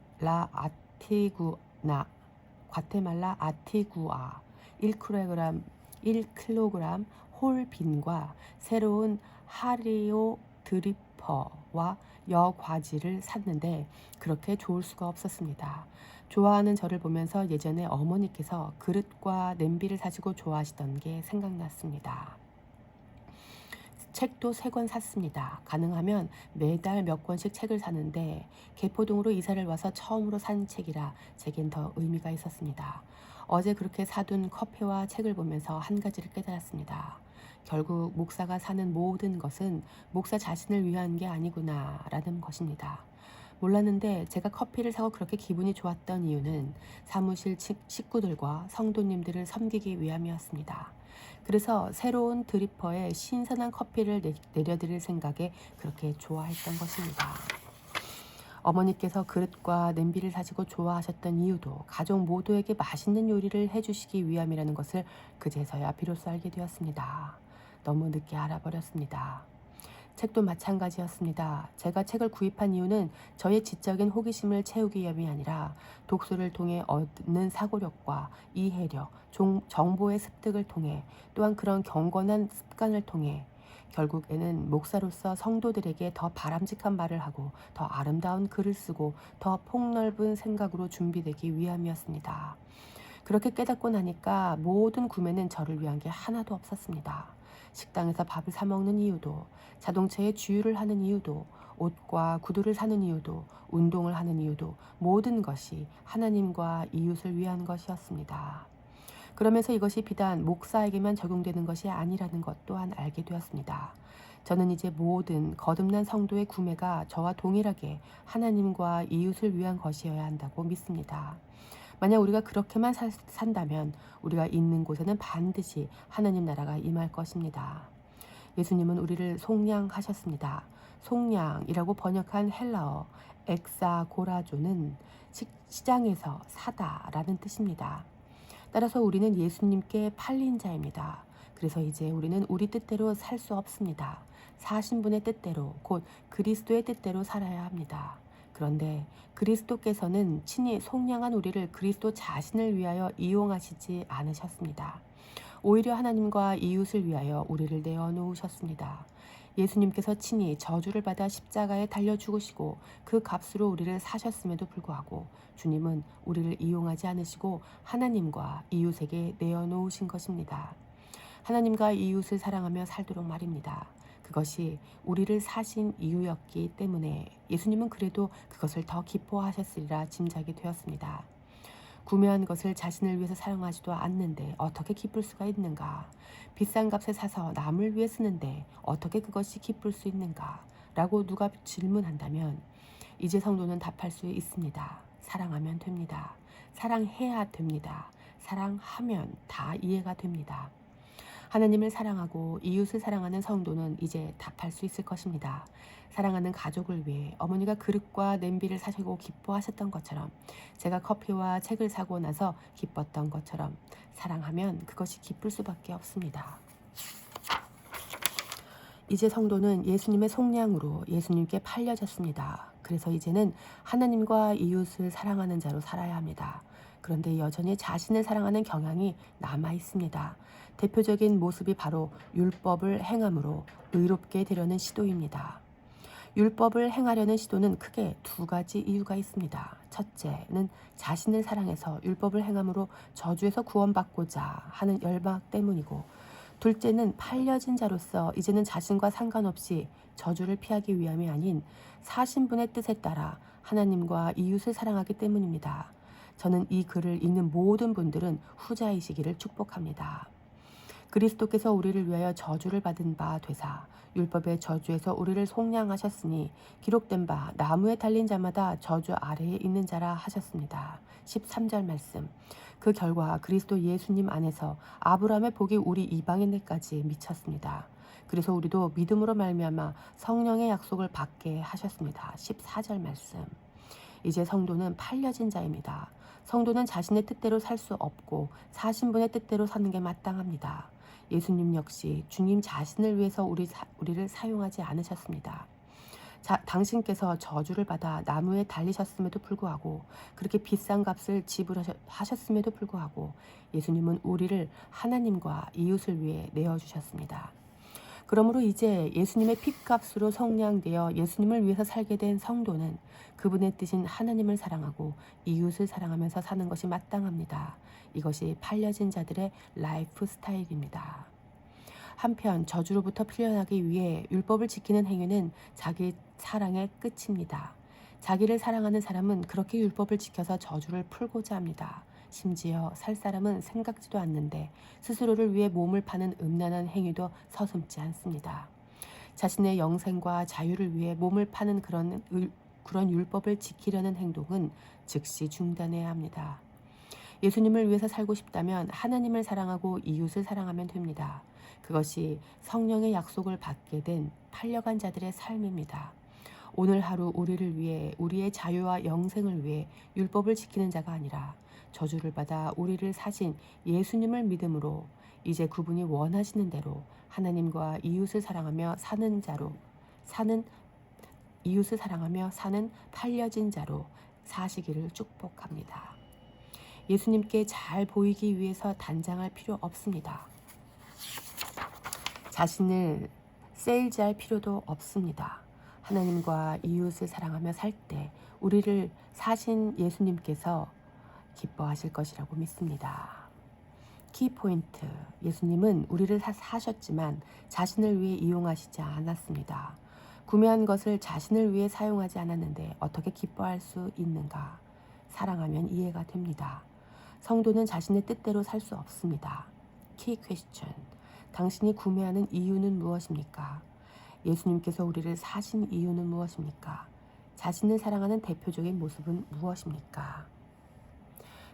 아티구아 1kg 홀 빈과 새로운 하리오 드리퍼와 여과지를 샀는데 그렇게 좋을 수가 없었습니다. 좋아하는 저를 보면서 예전에 어머니께서 그릇과 냄비를 사시고 좋아하시던 게 생각났습니다. 책도 3권 샀습니다. 가능하면 매달 몇 권씩 책을 사는데 개포동으로 이사를 와서 처음으로 산 책이라 제겐 더 의미가 있었습니다. 어제 그렇게 사둔 커피와 책을 보면서 한 가지를 깨달았습니다. 결국 목사가 사는 모든 것은 목사 자신을 위한 게 아니구나 라는 것입니다. 몰랐는데 제가 커피를 사고 그렇게 기분이 좋았던 이유는 사무실 식구들과 성도님들을 섬기기 위함이었습니다. 그래서 새로운 드리퍼에 신선한 커피를 내려드릴 생각에 그렇게 좋아했던 것입니다. 어머니께서 그릇과 냄비를 사시고 좋아하셨던 이유도 가족 모두에게 맛있는 요리를 해주시기 위함이라는 것을 그제서야 비로소 알게 되었습니다. 너무 늦게 알아버렸습니다. 책도 마찬가지였습니다. 제가 책을 구입한 이유는 저의 지적인 호기심을 채우기 위함이 아니라 독서를 통해 얻는 사고력과 이해력, 정보의 습득을 통해 또한 그런 경건한 습관을 통해 결국에는 목사로서 성도들에게 더 바람직한 말을 하고 더 아름다운 글을 쓰고 더 폭넓은 생각으로 준비되기 위함이었습니다. 그렇게 깨닫고 나니까 모든 구매는 저를 위한 게 하나도 없었습니다. 식당에서 밥을 사 먹는 이유도, 자동차에 주유를 하는 이유도, 옷과 구두를 사는 이유도, 운동을 하는 이유도 모든 것이 하나님과 이웃을 위한 것이었습니다. 그러면서 이것이 비단 목사에게만 적용되는 것이 아니라는 것 또한 알게 되었습니다. 저는 이제 모든 거듭난 성도의 구매가 저와 동일하게 하나님과 이웃을 위한 것이어야 한다고 믿습니다. 만약 우리가 그렇게만 산다면 우리가 있는 곳에는 반드시 하나님 나라가 임할 것입니다. 예수님은 우리를 속량하셨습니다. 속량이라고 번역한 헬라어 엑사고라조는 시장에서 사다라는 뜻입니다. 따라서 우리는 예수님께 팔린 자입니다. 그래서 이제 우리는 우리 뜻대로 살 수 없습니다. 사신분의 뜻대로, 곧 그리스도의 뜻대로 살아야 합니다. 그런데 그리스도께서는 친히 속량한 우리를 그리스도 자신을 위하여 이용하시지 않으셨습니다. 오히려 하나님과 이웃을 위하여 우리를 내어놓으셨습니다. 예수님께서 친히 저주를 받아 십자가에 달려 죽으시고 그 값으로 우리를 사셨음에도 불구하고 주님은 우리를 이용하지 않으시고 하나님과 이웃에게 내어놓으신 것입니다. 하나님과 이웃을 사랑하며 살도록 말입니다. 그것이 우리를 사신 이유였기 때문에 예수님은 그래도 그것을 더 기뻐하셨으리라 짐작이 되었습니다. 구매한 것을 자신을 위해서 사용하지도 않는데 어떻게 기쁠 수가 있는가? 비싼 값에 사서 남을 위해 쓰는데 어떻게 그것이 기쁠 수 있는가? 라고 누가 질문한다면 이제 성도는 답할 수 있습니다. 사랑하면 됩니다. 사랑해야 됩니다. 사랑하면 다 이해가 됩니다. 하나님을 사랑하고 이웃을 사랑하는 성도는 이제 답할 수 있을 것입니다. 사랑하는 가족을 위해 어머니가 그릇과 냄비를 사시고 기뻐하셨던 것처럼 제가 커피와 책을 사고 나서 기뻤던 것처럼 사랑하면 그것이 기쁠 수밖에 없습니다. 이제 성도는 예수님의 속량으로 예수님께 팔려졌습니다. 그래서 이제는 하나님과 이웃을 사랑하는 자로 살아야 합니다. 그런데 여전히 자신을 사랑하는 경향이 남아 있습니다. 대표적인 모습이 바로 율법을 행함으로 의롭게 되려는 시도입니다. 율법을 행하려는 시도는 크게 두 가지 이유가 있습니다. 첫째는 자신을 사랑해서 율법을 행함으로 저주에서 구원받고자 하는 열망 때문이고, 둘째는 팔려진 자로서 이제는 자신과 상관없이 저주를 피하기 위함이 아닌 사신분의 뜻에 따라 하나님과 이웃을 사랑하기 때문입니다. 저는 이 글을 읽는 모든 분들은 후자이시기를 축복합니다. 그리스도께서 우리를 위하여 저주를 받은 바 되사 율법의 저주에서 우리를 속량하셨으니 기록된 바 나무에 달린 자마다 저주 아래에 있는 자라 하셨습니다. 13절 말씀. 그 결과 그리스도 예수님 안에서 아브라함의 복이 우리 이방인들까지 미쳤습니다. 그래서 우리도 믿음으로 말미암아 성령의 약속을 받게 하셨습니다. 14절 말씀. 이제 성도는 팔려진 자입니다. 성도는 자신의 뜻대로 살 수 없고 사신분의 뜻대로 사는 게 마땅합니다. 예수님 역시 주님 자신을 위해서 우리를 사용하지 않으셨습니다. 당신께서 저주를 받아 나무에 달리셨음에도 불구하고 그렇게 비싼 값을 지불하셨음에도 불구하고 예수님은 우리를 하나님과 이웃을 위해 내어주셨습니다. 그러므로 이제 예수님의 핏값으로 속량되어 예수님을 위해서 살게 된 성도는 그분의 뜻인 하나님을 사랑하고 이웃을 사랑하면서 사는 것이 마땅합니다. 이것이 팔려진 자들의 라이프 스타일입니다. 한편 저주로부터 풀려나기 위해 율법을 지키는 행위는 자기 사랑의 끝입니다. 자기를 사랑하는 사람은 그렇게 율법을 지켜서 저주를 풀고자 합니다. 심지어 살 사람은 생각지도 않는데 스스로를 위해 몸을 파는 음란한 행위도 서슴지 않습니다. 자신의 영생과 자유를 위해 몸을 파는 그런 율법을 지키려는 행동은 즉시 중단해야 합니다. 예수님을 위해서 살고 싶다면 하나님을 사랑하고 이웃을 사랑하면 됩니다. 그것이 성령의 약속을 받게 된 팔려간 자들의 삶입니다. 오늘 하루 우리를 위해 우리의 자유와 영생을 위해 율법을 지키는 자가 아니라 저주를 받아 우리를 사신 예수님을 믿음으로 이제 그분이 원하시는 대로 하나님과 이웃을 사랑하며 사는 팔려진 자로 사시기를 축복합니다. 예수님께 잘 보이기 위해서 단장할 필요 없습니다. 자신을 세일즈할 필요도 없습니다. 하나님과 이웃을 사랑하며 살 때 우리를 사신 예수님께서 기뻐하실 것이라고 믿습니다. 키포인트. 예수님은 우리를 사셨지만 자신을 위해 이용하시지 않았습니다. 구매한 것을 자신을 위해 사용하지 않았는데 어떻게 기뻐할 수 있는가? 사랑하면 이해가 됩니다. 성도는 자신의 뜻대로 살 수 없습니다. Key question. 당신이 구매하는 이유는 무엇입니까? 예수님께서 우리를 사신 이유는 무엇입니까? 자신을 사랑하는 대표적인 모습은 무엇입니까?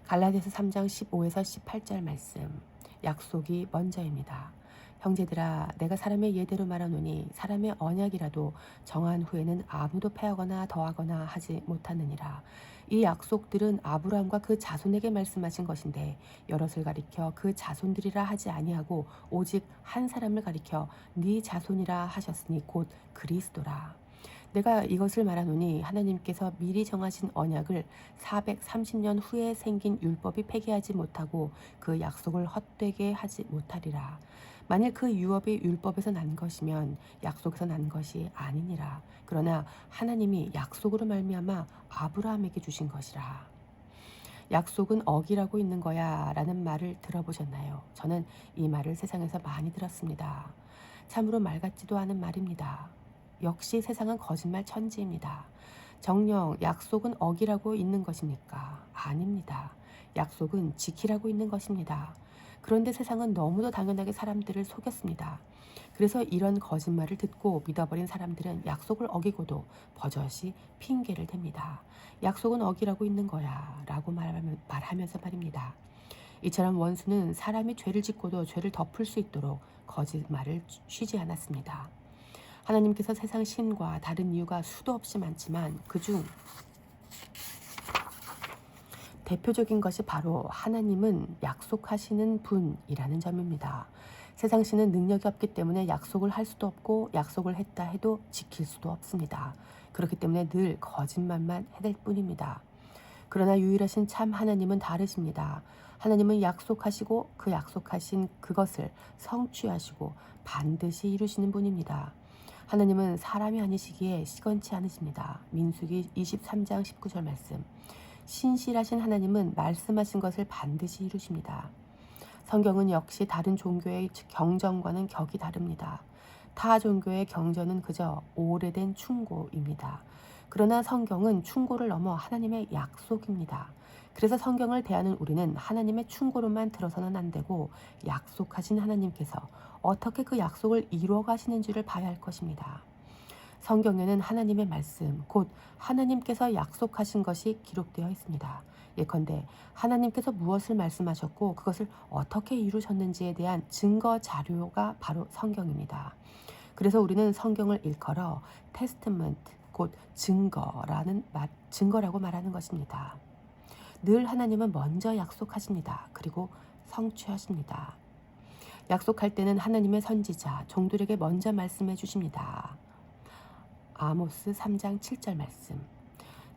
갈라디아서 3장 15에서 18절 말씀. 약속이 먼저입니다. 형제들아, 내가 사람의 예대로 말하노니 사람의 언약이라도 정한 후에는 아무도 패하거나 더하거나 하지 못하느니라. 이 약속들은 아브라함과 그 자손에게 말씀하신 것인데 여럿을 가리켜 그 자손들이라 하지 아니하고 오직 한 사람을 가리켜 네 자손이라 하셨으니 곧 그리스도라. 내가 이것을 말하노니 하나님께서 미리 정하신 언약을 430년 후에 생긴 율법이 폐기하지 못하고 그 약속을 헛되게 하지 못하리라. 만일 그 유업이 율법에서 난 것이면 약속에서 난 것이 아니니라. 그러나 하나님이 약속으로 말미암아 아브라함에게 주신 것이라. 약속은 어기라고 있는 거야 라는 말을 들어보셨나요? 저는 이 말을 세상에서 많이 들었습니다. 참으로 말 같지도 않은 말입니다. 역시 세상은 거짓말 천지입니다. 정녕 약속은 어기라고 있는 것입니까? 아닙니다. 약속은 지키라고 있는 것입니다. 그런데 세상은 너무도 당연하게 사람들을 속였습니다. 그래서 이런 거짓말을 듣고 믿어버린 사람들은 약속을 어기고도 버젓이 핑계를 댑니다. 약속은 어기라고 있는 거야 라고 말하면서 말입니다. 이처럼 원수는 사람이 죄를 짓고도 죄를 덮을 수 있도록 거짓말을 쉬지 않았습니다. 하나님께서 세상 신과 다른 이유가 수도 없이 많지만 그중 대표적인 것이 바로 하나님은 약속하시는 분이라는 점입니다. 세상 신은 능력이 없기 때문에 약속을 할 수도 없고 약속을 했다 해도 지킬 수도 없습니다. 그렇기 때문에 늘 거짓말만 해댈 뿐입니다. 그러나 유일하신 참 하나님은 다르십니다. 하나님은 약속하시고 그 약속하신 그것을 성취하시고 반드시 이루시는 분입니다. 하나님은 사람이 아니시기에 시건치 않으십니다. 민수기 23장 19절 말씀. 신실하신 하나님은 말씀하신 것을 반드시 이루십니다. 성경은 역시 다른 종교의 경전과는 격이 다릅니다. 타 종교의 경전은 그저 오래된 충고입니다. 그러나 성경은 충고를 넘어 하나님의 약속입니다. 그래서 성경을 대하는 우리는 하나님의 충고로만 들어서는 안 되고 약속하신 하나님께서 어떻게 그 약속을 이루어 가시는지를 봐야 할 것입니다. 성경에는 하나님의 말씀, 곧 하나님께서 약속하신 것이 기록되어 있습니다. 예컨대 하나님께서 무엇을 말씀하셨고 그것을 어떻게 이루셨는지에 대한 증거 자료가 바로 성경입니다. 그래서 우리는 성경을 일컬어 테스트먼트, 곧 증거라고 말하는 것입니다. 늘 하나님은 먼저 약속하십니다. 그리고 성취하십니다. 약속할 때는 하나님의 선지자, 종들에게 먼저 말씀해 주십니다. 아모스 3장 7절 말씀.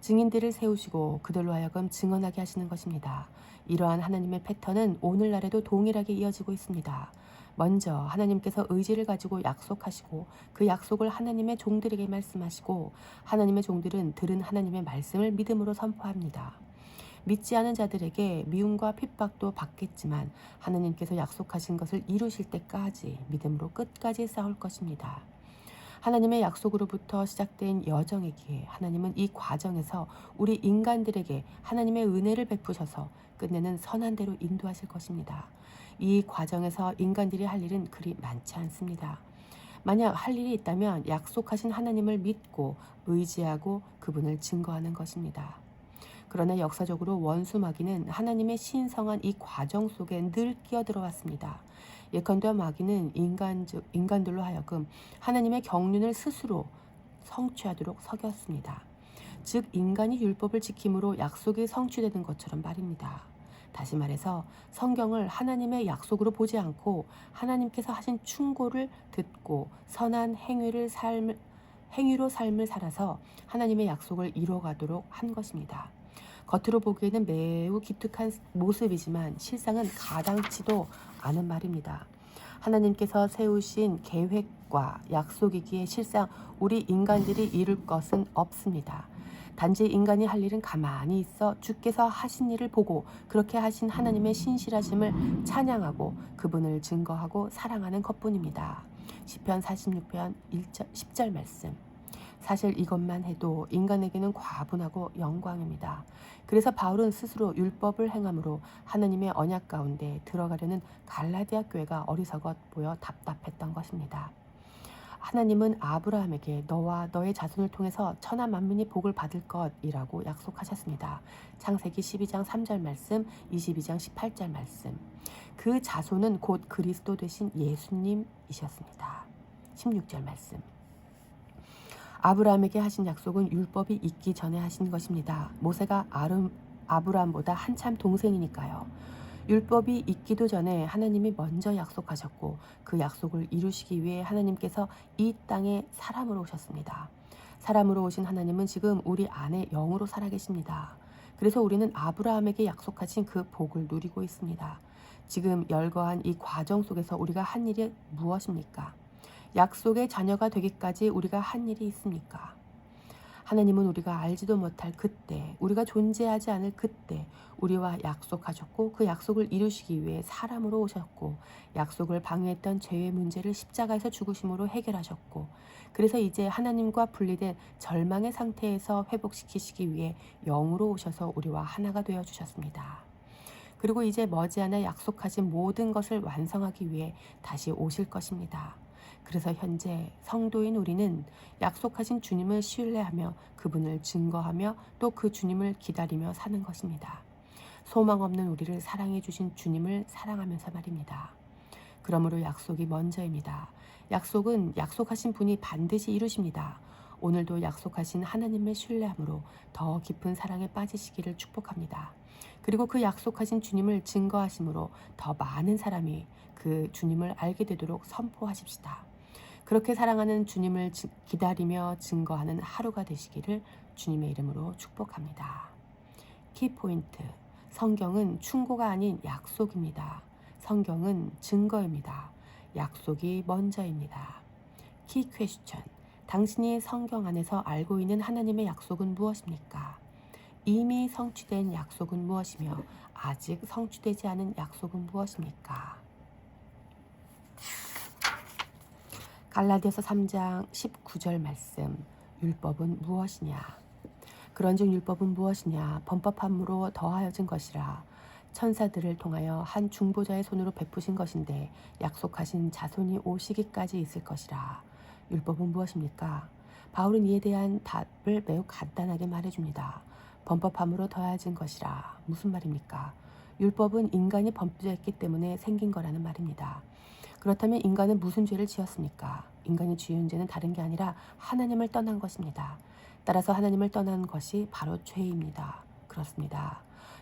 증인들을 세우시고 그들로 하여금 증언하게 하시는 것입니다. 이러한 하나님의 패턴은 오늘날에도 동일하게 이어지고 있습니다. 먼저 하나님께서 의지를 가지고 약속하시고 그 약속을 하나님의 종들에게 말씀하시고 하나님의 종들은 들은 하나님의 말씀을 믿음으로 선포합니다. 믿지 않은 자들에게 미움과 핍박도 받겠지만 하나님께서 약속하신 것을 이루실 때까지 믿음으로 끝까지 싸울 것입니다. 하나님의 약속으로부터 시작된 여정이기에 하나님은 이 과정에서 우리 인간들에게 하나님의 은혜를 베푸셔서 끝내는 선한 대로 인도하실 것입니다. 이 과정에서 인간들이 할 일은 그리 많지 않습니다. 만약 할 일이 있다면 약속하신 하나님을 믿고 의지하고 그분을 증거하는 것입니다. 그러나 역사적으로 원수 마귀는 하나님의 신성한 이 과정 속에 늘 끼어들어왔습니다. 예컨대 마귀는 인간들로 하여금 하나님의 경륜을 스스로 성취하도록 속였습니다. 즉 인간이 율법을 지킴으로 약속이 성취되는 것처럼 말입니다. 다시 말해서 성경을 하나님의 약속으로 보지 않고 하나님께서 하신 충고를 듣고 선한 행위로 삶을 살아서 하나님의 약속을 이루어가도록 한 것입니다. 겉으로 보기에는 매우 기특한 모습이지만 실상은 가당치도 않은 말입니다. 하나님께서 세우신 계획과 약속이기에 실상 우리 인간들이 이룰 것은 없습니다. 단지 인간이 할 일은 가만히 있어 주께서 하신 일을 보고 그렇게 하신 하나님의 신실하심을 찬양하고 그분을 증거하고 사랑하는 것뿐입니다. 시편 46편 10절 말씀. 사실 이것만 해도 인간에게는 과분하고 영광입니다. 그래서 바울은 스스로 율법을 행함으로 하나님의 언약 가운데 들어가려는 갈라디아 교회가 어리석어 보여 답답했던 것입니다. 하나님은 아브라함에게 너와 너의 자손을 통해서 천하 만민이 복을 받을 것이라고 약속하셨습니다. 창세기 12장 3절 말씀, 22장 18절 말씀. 그 자손은 곧 그리스도 되신 예수님이셨습니다. 16절 말씀. 아브라함에게 하신 약속은 율법이 있기 전에 하신 것입니다. 모세가 아브라함보다 한참 동생이니까요. 율법이 있기도 전에 하나님이 먼저 약속하셨고 그 약속을 이루시기 위해 하나님께서 이 땅에 사람으로 오셨습니다. 사람으로 오신 하나님은 지금 우리 안에 영으로 살아계십니다. 그래서 우리는 아브라함에게 약속하신 그 복을 누리고 있습니다. 지금 열거한 이 과정 속에서 우리가 한 일이 무엇입니까? 약속의 자녀가 되기까지 우리가 한 일이 있습니까? 하나님은 우리가 알지도 못할 그때, 우리가 존재하지 않을 그때 우리와 약속하셨고 그 약속을 이루시기 위해 사람으로 오셨고 약속을 방해했던 죄의 문제를 십자가에서 죽으심으로 해결하셨고 그래서 이제 하나님과 분리된 절망의 상태에서 회복시키시기 위해 영으로 오셔서 우리와 하나가 되어 주셨습니다. 그리고 이제 머지않아 약속하신 모든 것을 완성하기 위해 다시 오실 것입니다. 그래서 현재 성도인 우리는 약속하신 주님을 신뢰하며 그분을 증거하며 또 그 주님을 기다리며 사는 것입니다. 소망 없는 우리를 사랑해 주신 주님을 사랑하면서 말입니다. 그러므로 약속이 먼저입니다. 약속은 약속하신 분이 반드시 이루십니다. 오늘도 약속하신 하나님을 신뢰함으로 더 깊은 사랑에 빠지시기를 축복합니다. 그리고 그 약속하신 주님을 증거하심으로 더 많은 사람이 그 주님을 알게 되도록 선포하십시다. 그렇게 사랑하는 주님을 기다리며 증거하는 하루가 되시기를 주님의 이름으로 축복합니다. 키포인트. 성경은 충고가 아닌 약속입니다. 성경은 증거입니다. 약속이 먼저입니다. 키 퀘스천. 당신이 성경 안에서 알고 있는 하나님의 약속은 무엇입니까? 이미 성취된 약속은 무엇이며 아직 성취되지 않은 약속은 무엇입니까? 갈라디아서 3장 19절 말씀. 율법은 무엇이냐? 그런즉 율법은 무엇이냐? 범법함으로 더하여진 것이라. 천사들을 통하여 한 중보자의 손으로 베푸신 것인데 약속하신 자손이 오시기까지 있을 것이라. 율법은 무엇입니까? 바울은 이에 대한 답을 매우 간단하게 말해줍니다. 범법함으로 더하여진 것이라. 무슨 말입니까? 율법은 인간이 범죄했기 때문에 생긴 거라는 말입니다. 그렇다면 인간은 무슨 죄를 지었습니까? 인간이 지은 죄는 다른 게 아니라 하나님을 떠난 것입니다. 따라서 하나님을 떠난 것이 바로 죄입니다. 그렇습니다.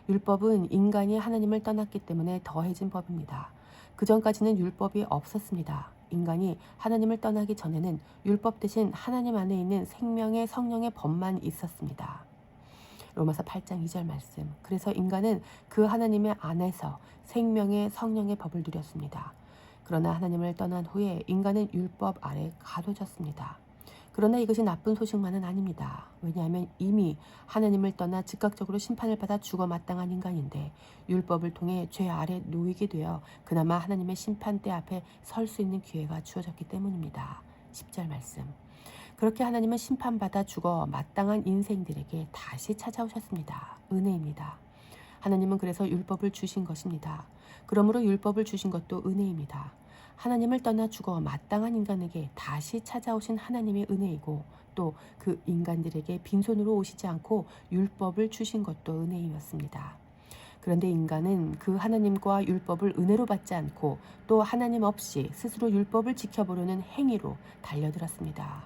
율법은 인간이 하나님을 떠났기 때문에 더해진 법입니다. 그전까지는 율법이 없었습니다. 인간이 하나님을 떠나기 전에는 율법 대신 하나님 안에 있는 생명의 성령의 법만 있었습니다. 로마서 8장 2절 말씀. 그래서 인간은 그 하나님의 안에서 생명의 성령의 법을 누렸습니다. 그러나 하나님을 떠난 후에 인간은 율법 아래 가둬졌습니다. 그러나 이것이 나쁜 소식만은 아닙니다. 왜냐하면 이미 하나님을 떠나 즉각적으로 심판을 받아 죽어 마땅한 인간인데 율법을 통해 죄 아래 놓이게 되어 그나마 하나님의 심판대 앞에 설 수 있는 기회가 주어졌기 때문입니다. 10절 말씀. 그렇게 하나님은 심판받아 죽어 마땅한 인생들에게 다시 찾아오셨습니다. 은혜입니다. 하나님은 그래서 율법을 주신 것입니다. 그러므로 율법을 주신 것도 은혜입니다. 하나님을 떠나 죽어 마땅한 인간에게 다시 찾아오신 하나님의 은혜이고 또 그 인간들에게 빈손으로 오시지 않고 율법을 주신 것도 은혜이었습니다. 그런데 인간은 그 하나님과 율법을 은혜로 받지 않고 또 하나님 없이 스스로 율법을 지켜보려는 행위로 달려들었습니다.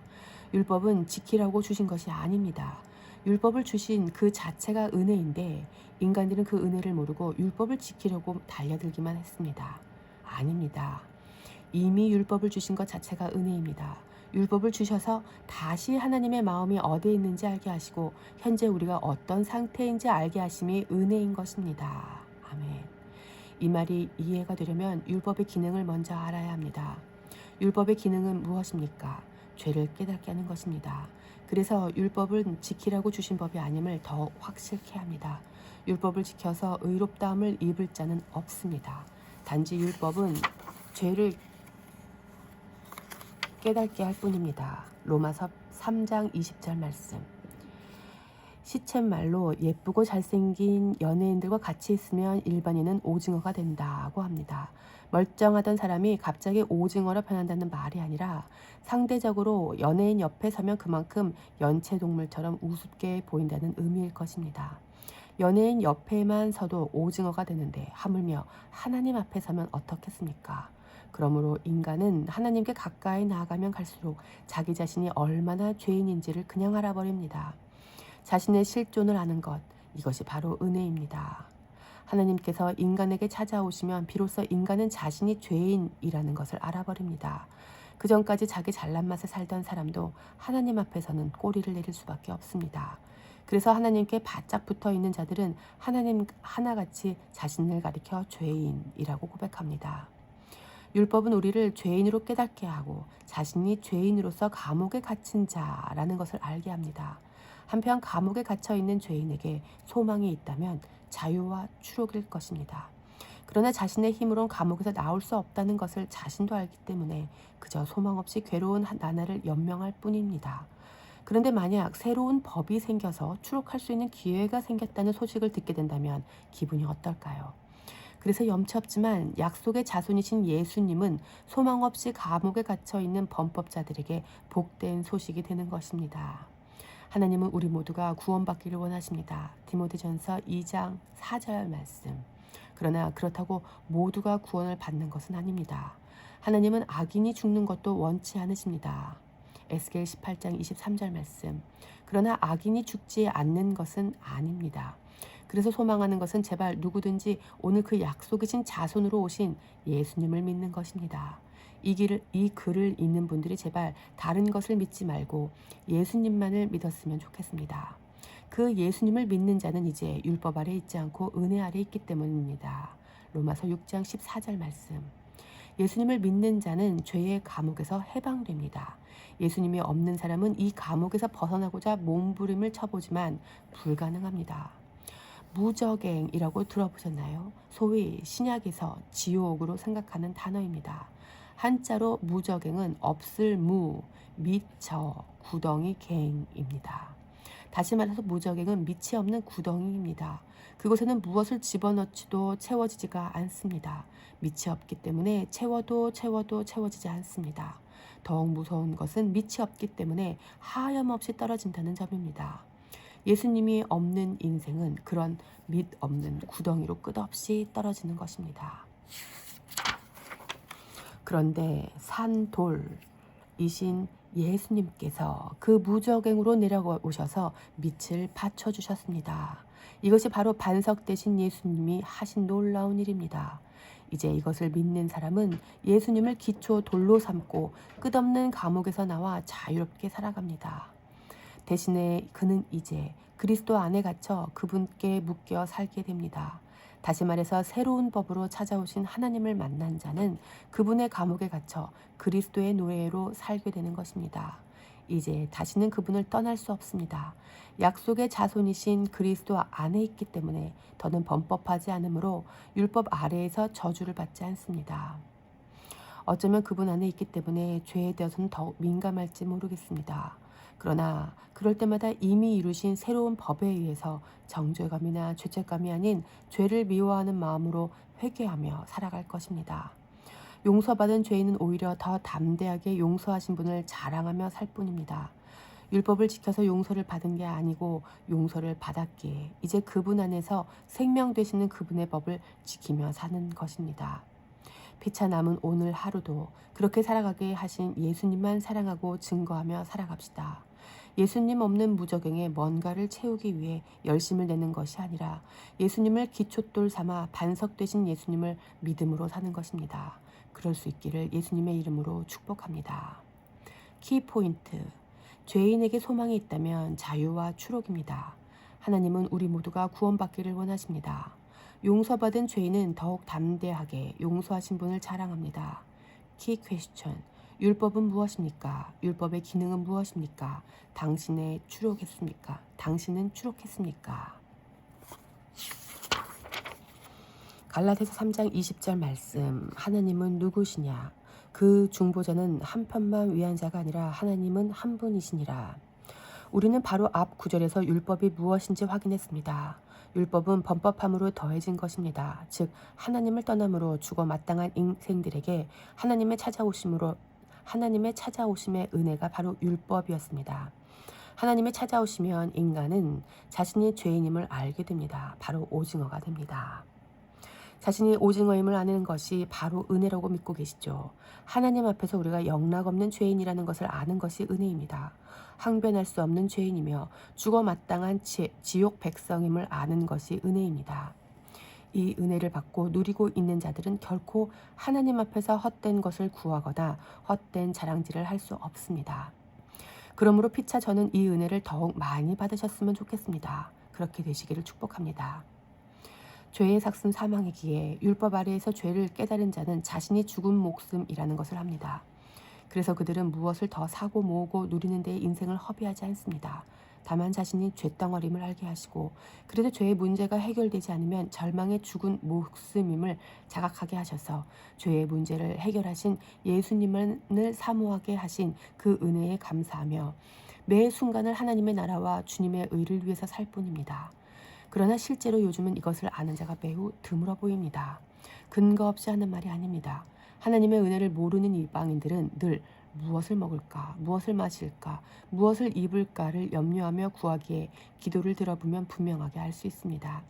율법은 지키라고 주신 것이 아닙니다. 율법을 주신 그 자체가 은혜인데 인간들은 그 은혜를 모르고 율법을 지키려고 달려들기만 했습니다. 아닙니다. 이미 율법을 주신 것 자체가 은혜입니다. 율법을 주셔서 다시 하나님의 마음이 어디에 있는지 알게 하시고 현재 우리가 어떤 상태인지 알게 하심이 은혜인 것입니다. 아멘. 이 말이 이해가 되려면 율법의 기능을 먼저 알아야 합니다. 율법의 기능은 무엇입니까? 죄를 깨닫게 하는 것입니다. 그래서 율법은 지키라고 주신 법이 아님을 더 확실케 합니다. 율법을 지켜서 의롭다함을 입을 자는 없습니다. 단지 율법은 죄를 깨닫게 할 뿐입니다. 로마서 3장 20절 말씀. 시쳇말로 예쁘고 잘생긴 연예인들과 같이 있으면 일반인은 오징어가 된다고 합니다. 멀쩡하던 사람이 갑자기 오징어로 변한다는 말이 아니라 상대적으로 연예인 옆에 서면 그만큼 연체동물처럼 우습게 보인다는 의미일 것입니다. 연예인 옆에만 서도 오징어가 되는데 하물며 하나님 앞에 서면 어떻겠습니까? 그러므로 인간은 하나님께 가까이 나아가면 갈수록 자기 자신이 얼마나 죄인인지를 그냥 알아버립니다. 자신의 실존을 아는 것, 이것이 바로 은혜입니다. 하나님께서 인간에게 찾아오시면 비로소 인간은 자신이 죄인이라는 것을 알아버립니다. 그 전까지 자기 잘난 맛에 살던 사람도 하나님 앞에서는 꼬리를 내릴 수밖에 없습니다. 그래서 하나님께 바짝 붙어 있는 자들은 하나님 하나같이 자신을 가리켜 죄인이라고 고백합니다. 율법은 우리를 죄인으로 깨닫게 하고 자신이 죄인으로서 감옥에 갇힌 자라는 것을 알게 합니다. 한편 감옥에 갇혀 있는 죄인에게 소망이 있다면 자유와 추록일 것입니다. 그러나 자신의 힘으론 감옥에서 나올 수 없다는 것을 자신도 알기 때문에 그저 소망 없이 괴로운 나날을 연명할 뿐입니다. 그런데 만약 새로운 법이 생겨서 추록할 수 있는 기회가 생겼다는 소식을 듣게 된다면 기분이 어떨까요? 그래서 염치 없지만 약속의 자손이신 예수님은 소망 없이 감옥에 갇혀 있는 범법자들에게 복된 소식이 되는 것입니다. 하나님은 우리 모두가 구원받기를 원하십니다. 디모데전서 2장 4절 말씀. 그러나 그렇다고 모두가 구원을 받는 것은 아닙니다. 하나님은 악인이 죽는 것도 원치 않으십니다. 에스겔 18장 23절 말씀. 그러나 악인이 죽지 않는 것은 아닙니다. 그래서 소망하는 것은 제발 누구든지 오늘 그 약속이신 자손으로 오신 예수님을 믿는 것입니다. 이 글을 읽는 분들이 제발 다른 것을 믿지 말고 예수님만을 믿었으면 좋겠습니다. 그 예수님을 믿는 자는 이제 율법 아래 있지 않고 은혜 아래 있기 때문입니다. 로마서 6장 14절 말씀. 예수님을 믿는 자는 죄의 감옥에서 해방됩니다. 예수님이 없는 사람은 이 감옥에서 벗어나고자 몸부림을 쳐보지만 불가능합니다. 무적행이라고 들어보셨나요? 소위 신약에서 지옥으로 생각하는 단어입니다. 한자로 무적행은 없을 무, 미처, 구덩이 갱입니다. 다시 말해서 무적행은 밑이 없는 구덩이입니다. 그곳에는 무엇을 집어넣지도 채워지지가 않습니다. 밑이 없기 때문에 채워도 채워지지 않습니다. 더욱 무서운 것은 밑이 없기 때문에 하염없이 떨어진다는 점입니다. 예수님이 없는 인생은 그런 밑 없는 구덩이로 끝없이 떨어지는 것입니다. 그런데 산돌이신 예수님께서 그 무적행으로 내려오셔서 밑을 받쳐주셨습니다. 이것이 바로 반석 되신 예수님이 하신 놀라운 일입니다. 이제 이것을 믿는 사람은 예수님을 기초 돌로 삼고 끝없는 감옥에서 나와 자유롭게 살아갑니다. 대신에 그는 이제 그리스도 안에 갇혀 그분께 묶여 살게 됩니다. 다시 말해서 새로운 법으로 찾아오신 하나님을 만난 자는 그분의 감옥에 갇혀 그리스도의 노예로 살게 되는 것입니다. 이제 다시는 그분을 떠날 수 없습니다. 약속의 자손이신 그리스도 안에 있기 때문에 더는 범법하지 않으므로 율법 아래에서 저주를 받지 않습니다. 어쩌면 그분 안에 있기 때문에 죄에 대해서는 더욱 민감할지 모르겠습니다. 그러나 그럴 때마다 이미 이루신 새로운 법에 의해서 정죄감이나 죄책감이 아닌 죄를 미워하는 마음으로 회개하며 살아갈 것입니다. 용서받은 죄인은 오히려 더 담대하게 용서하신 분을 자랑하며 살 뿐입니다. 율법을 지켜서 용서를 받은 게 아니고 용서를 받았기에 이제 그분 안에서 생명 되시는 그분의 법을 지키며 사는 것입니다. 피차 남은 오늘 하루도 그렇게 살아가게 하신 예수님만 사랑하고 증거하며 살아갑시다. 예수님 없는 무적행에 뭔가를 채우기 위해 열심을 내는 것이 아니라 예수님을 기초돌 삼아 반석 되신 예수님을 믿음으로 사는 것입니다. 그럴 수 있기를 예수님의 이름으로 축복합니다. 키포인트. 죄인에게 소망이 있다면 자유와 추록입니다. 하나님은 우리 모두가 구원받기를 원하십니다. 용서받은 죄인은 더욱 담대하게 용서하신 분을 자랑합니다. 키 퀘스천. 율법은 무엇입니까? 율법의 기능은 무엇입니까? 당신은 추록했습니까? 갈라디아서 3장 20절 말씀. 하나님은 누구시냐? 그 그 중보자는 한편만 위한 자가 아니라 하나님은 한 분이시니라. 우리는 바로 앞 구절에서 율법이 무엇인지 확인했습니다. 율법은 범법함으로 더해진 것입니다. 즉 하나님을 떠남으로 죽어 마땅한 인생들에게 하나님의 찾아오심의 은혜가 바로 율법이었습니다. 하나님의 찾아오시면 인간은 자신이 죄인임을 알게 됩니다. 바로 오징어가 됩니다. 자신이 오징어임을 아는 것이 바로 은혜라고 믿고 계시죠. 하나님 앞에서 우리가 영락없는 죄인이라는 것을 아는 것이 은혜입니다. 항변할 수 없는 죄인이며 죽어 마땅한 지옥 백성임을 아는 것이 은혜입니다. 이 은혜를 받고 누리고 있는 자들은 결코 하나님 앞에서 헛된 것을 구하거나 헛된 자랑질을 할 수 없습니다. 그러므로 피차 저는 이 은혜를 더욱 많이 받으셨으면 좋겠습니다. 그렇게 되시기를 축복합니다. 죄의 삭은 사망이기에 율법 아래에서 죄를 깨달은 자는 자신이 죽은 목숨이라는 것을 합니다. 그래서 그들은 무엇을 더 사고 모으고 누리는 데에 인생을 허비하지 않습니다. 다만 자신이 죄덩어림을 알게 하시고 그래도 죄의 문제가 해결되지 않으면 절망의 죽은 목숨임을 자각하게 하셔서 죄의 문제를 해결하신 예수님을 사모하게 하신 그 은혜에 감사하며 매 순간을 하나님의 나라와 주님의 의를 위해서 살 뿐입니다. 그러나 실제로 요즘은 이것을 아는 자가 매우 드물어 보입니다. 근거 없이 하는 말이 아닙니다. 하나님의 은혜를 모르는 이방인들은 늘 무엇을 먹을까, 무엇을 마실까, 무엇을 입을까를 염려하며 구하기에 기도를 들어보면 분명하게 알 수 있습니다.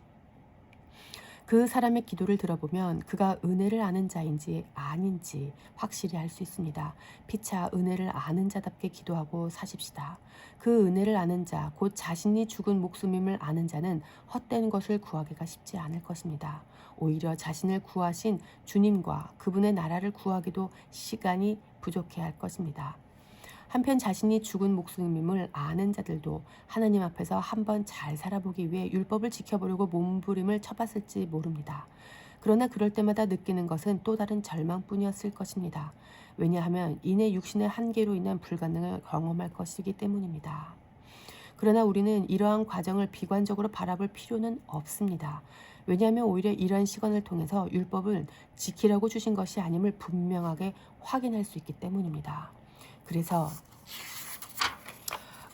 그 사람의 기도를 들어보면 그가 은혜를 아는 자인지 아닌지 확실히 알 수 있습니다. 피차 은혜를 아는 자답게 기도하고 사십시다. 그 은혜를 아는 자, 곧 자신이 죽은 목숨임을 아는 자는 헛된 것을 구하기가 쉽지 않을 것입니다. 오히려 자신을 구하신 주님과 그분의 나라를 구하기도 시간이 부족해할 것입니다. 한편 자신이 죽은 목숨임을 아는 자들도 하나님 앞에서 한번 잘 살아보기 위해 율법을 지켜보려고 몸부림을 쳐봤을지 모릅니다. 그러나 그럴 때마다 느끼는 것은 또 다른 절망뿐이었을 것입니다. 왜냐하면 이내 육신의 한계로 인한 불가능을 경험할 것이기 때문입니다. 그러나 우리는 이러한 과정을 비관적으로 바라볼 필요는 없습니다. 왜냐하면 오히려 이런 시간을 통해서 율법을 지키라고 주신 것이 아님을 분명하게 확인할 수 있기 때문입니다. 그래서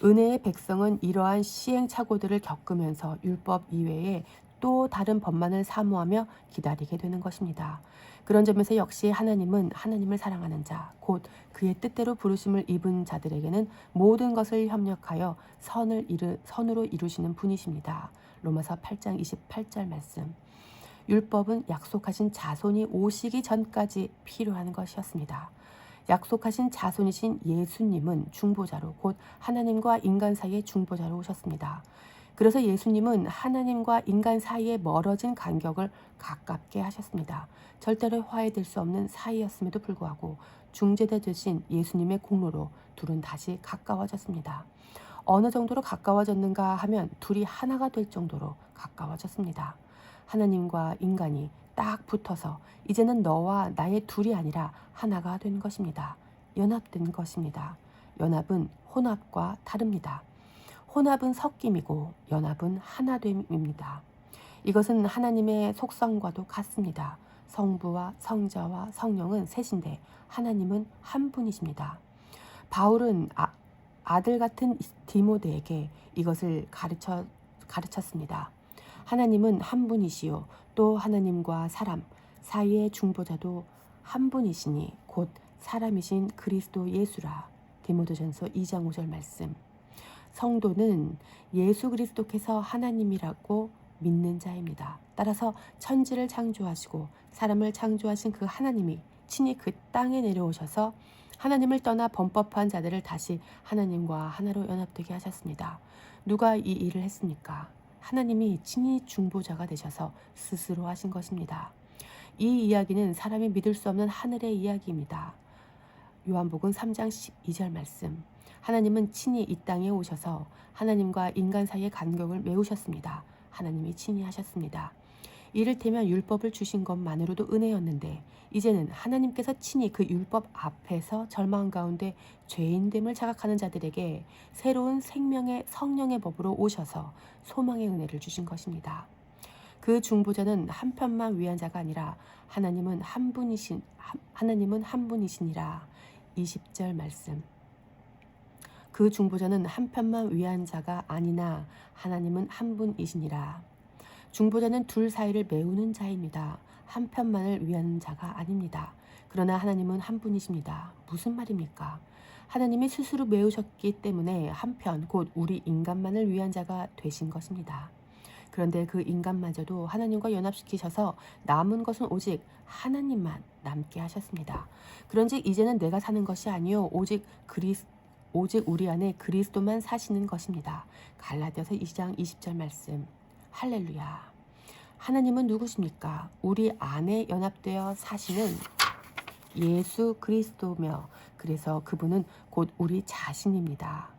은혜의 백성은 이러한 시행착오들을 겪으면서 율법 이외에 또 다른 법만을 사모하며 기다리게 되는 것입니다. 그런 점에서 역시 하나님은 하나님을 사랑하는 자, 곧 그의 뜻대로 부르심을 입은 자들에게는 모든 것을 협력하여 선으로 이루시는 분이십니다. 로마서 8장 28절 말씀. 율법은 약속하신 자손이 오시기 전까지 필요한 것이었습니다. 약속하신 자손이신 예수님은 중보자로 곧 하나님과 인간 사이의 중보자로 오셨습니다. 그래서 예수님은 하나님과 인간 사이에 멀어진 간격을 가깝게 하셨습니다. 절대로 화해될 수 없는 사이였음에도 불구하고 중재자 되신 예수님의 공로로 둘은 다시 가까워졌습니다. 어느 정도로 가까워졌는가 하면 둘이 하나가 될 정도로 가까워졌습니다. 하나님과 인간이 딱 붙어서 이제는 너와 나의 둘이 아니라 하나가 된 것입니다. 연합된 것입니다. 연합은 혼합과 다릅니다. 혼합은 섞임이고 연합은 하나됨입니다. 이것은 하나님의 속성과도 같습니다. 성부와 성자와 성령은 셋인데 하나님은 한 분이십니다. 바울은 아들 같은 디모데에게 이것을 가르쳤습니다. 하나님은 한 분이시요 또 하나님과 사람 사이의 중보자도 한 분이시니 곧 사람이신 그리스도 예수라. 디모데전서 2장 5절 말씀. 성도는 예수 그리스도께서 하나님이라고 믿는 자입니다. 따라서 천지를 창조하시고 사람을 창조하신 그 하나님이 친히 그 땅에 내려오셔서 하나님을 떠나 범법한 자들을 다시 하나님과 하나로 연합되게 하셨습니다. 누가 이 일을 했습니까? 하나님이 친히 중보자가 되셔서 스스로 하신 것입니다. 이 이야기는 사람이 믿을 수 없는 하늘의 이야기입니다. 요한복음 3장 12절 말씀. 하나님은 친히 이 땅에 오셔서 하나님과 인간 사이의 간격을 메우셨습니다. 하나님이 친히 하셨습니다. 이를테면 율법을 주신 것만으로도 은혜였는데 이제는 하나님께서 친히 그 율법 앞에서 절망 가운데 죄인됨을 자각하는 자들에게 새로운 생명의 성령의 법으로 오셔서 소망의 은혜를 주신 것입니다. 그 중보자는 한편만 위한 자가 아니라 하나님은 한 분이시니라. 20절 말씀. 그 중보자는 한편만 위한 자가 아니나 하나님은 한 분이시니라. 중보자는 둘 사이를 메우는 자입니다. 한편만을 위한 자가 아닙니다. 그러나 하나님은 한 분이십니다. 무슨 말입니까? 하나님이 스스로 메우셨기 때문에 한편 곧 우리 인간만을 위한 자가 되신 것입니다. 그런데 그 인간마저도 하나님과 연합시키셔서 남은 것은 오직 하나님만 남게 하셨습니다. 그런즉 이제는 내가 사는 것이 아니요 오직 우리 안에 그리스도만 사시는 것입니다. 갈라디아서 2장 20절 말씀. 할렐루야. 하나님은 누구십니까? 우리 안에 연합되어 사시는 예수 그리스도며, 그래서 그분은 곧 우리 자신입니다.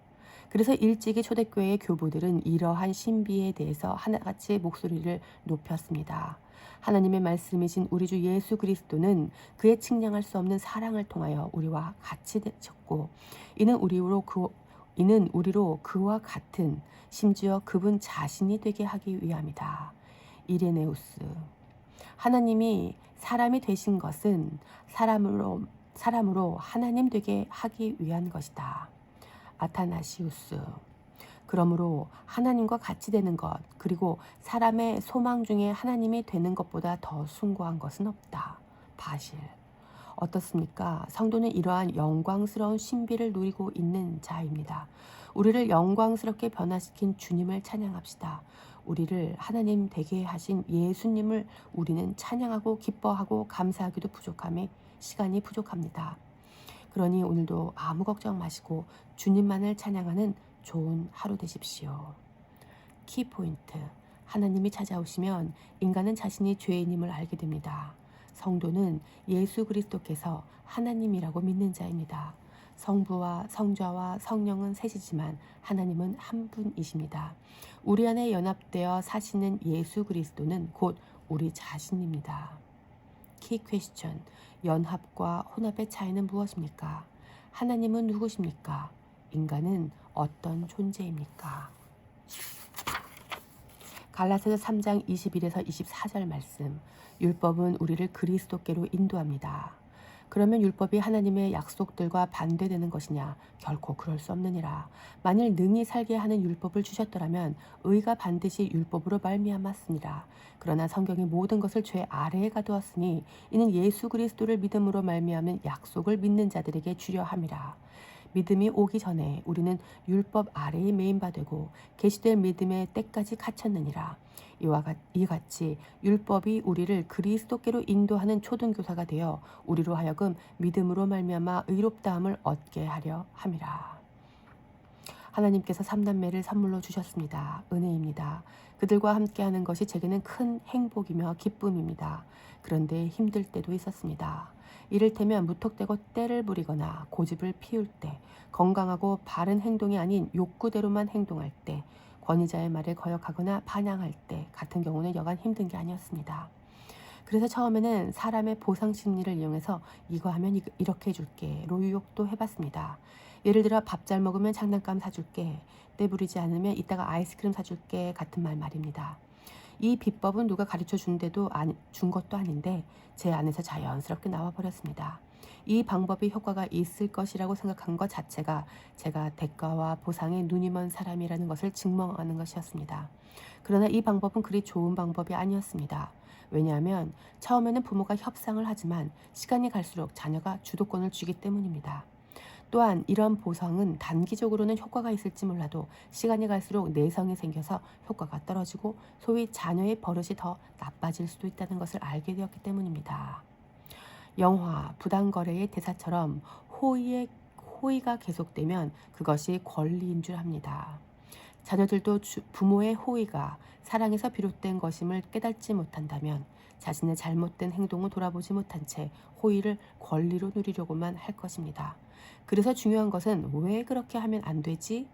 그래서 일찍이 초대교회의 교부들은 이러한 신비에 대해서 하나같이 목소리를 높였습니다. 하나님의 말씀이신 우리 주 예수 그리스도는 그의 측량할 수 없는 사랑을 통하여 우리와 같이 되셨고, 이는 우리로 그와 같은, 심지어 그분 자신이 되게 하기 위함이다. 이레네우스. 하나님이 사람이 되신 것은 사람으로 하나님 되게 하기 위한 것이다. 아타나시우스. 그러므로 하나님과 같이 되는 것, 그리고 사람의 소망 중에 하나님이 되는 것보다 더 숭고한 것은 없다. 바실. 어떻습니까? 성도는 이러한 영광스러운 신비를 누리고 있는 자입니다. 우리를 영광스럽게 변화시킨 주님을 찬양합시다. 우리를 하나님 되게 하신 예수님을 우리는 찬양하고 기뻐하고 감사하기도 시간이 부족합니다. 그러니 오늘도 아무 걱정 마시고 주님만을 찬양하는 좋은 하루 되십시오. 키포인트. 하나님이 찾아오시면 인간은 자신이 죄인임을 알게 됩니다. 성도는 예수 그리스도께서 하나님이라고 믿는 자입니다. 성부와 성자와 성령은 셋이지만 하나님은 한 분이십니다. 우리 안에 연합되어 사시는 예수 그리스도는 곧 우리 자신입니다. 키 퀘스천. 연합과 혼합의 차이는 무엇입니까? 하나님은 누구십니까? 인간은 어떤 존재입니까? 갈라디아서 3장 21에서 24절 말씀. 율법은 우리를 그리스도께로 인도합니다. 그러면 율법이 하나님의 약속들과 반대되는 것이냐? 결코 그럴 수 없느니라. 만일 능히 살게 하는 율법을 주셨더라면 의가 반드시 율법으로 말미암았으니라. 그러나 성경이 모든 것을 죄 아래에 가두었으니 이는 예수 그리스도를 믿음으로 말미암는 약속을 믿는 자들에게 주려 함이라. 믿음이 오기 전에 우리는 율법 아래에 매인 바 되고 계시될 믿음의 때까지 갇혔느니라. 이같이 율법이 우리를 그리스도께로 인도하는 초등교사가 되어 우리로 하여금 믿음으로 말미암아 의롭다함을 얻게 하려 함이라. 하나님께서 3남매를 선물로 주셨습니다. 은혜입니다. 그들과 함께하는 것이 제게는 큰 행복이며 기쁨입니다. 그런데 힘들 때도 있었습니다. 이를테면 무턱대고 떼를 부리거나 고집을 피울 때, 건강하고 바른 행동이 아닌 욕구대로만 행동할 때, 권위자의 말을 거역하거나 반항할 때 같은 경우는 여간 힘든 게 아니었습니다. 그래서 처음에는 사람의 보상 심리를 이용해서 이거 하면 이렇게 해줄게,로 유혹도 해봤습니다. 예를 들어 밥 잘 먹으면 장난감 사줄게, 떼 부리지 않으면 이따가 아이스크림 사줄게 같은 말입니다. 이 비법은 누가 가르쳐 준 것도 아닌데 제 안에서 자연스럽게 나와버렸습니다. 이 방법이 효과가 있을 것이라고 생각한 것 자체가 제가 대가와 보상에 눈이 먼 사람이라는 것을 증명하는 것이었습니다. 그러나 이 방법은 그리 좋은 방법이 아니었습니다. 왜냐하면 처음에는 부모가 협상을 하지만 시간이 갈수록 자녀가 주도권을 쥐기 때문입니다. 또한 이러한 보상은 단기적으로는 효과가 있을지 몰라도 시간이 갈수록 내성이 생겨서 효과가 떨어지고 소위 자녀의 버릇이 더 나빠질 수도 있다는 것을 알게 되었기 때문입니다. 영화 부당거래의 대사처럼 호의가 계속되면 그것이 권리인 줄 압니다. 자녀들도 부모의 호의가 사랑에서 비롯된 것임을 깨닫지 못한다면 자신의 잘못된 행동을 돌아보지 못한 채 호의를 권리로 누리려고만 할 것입니다. 그래서 중요한 것은 왜 그렇게 하면 안 되지?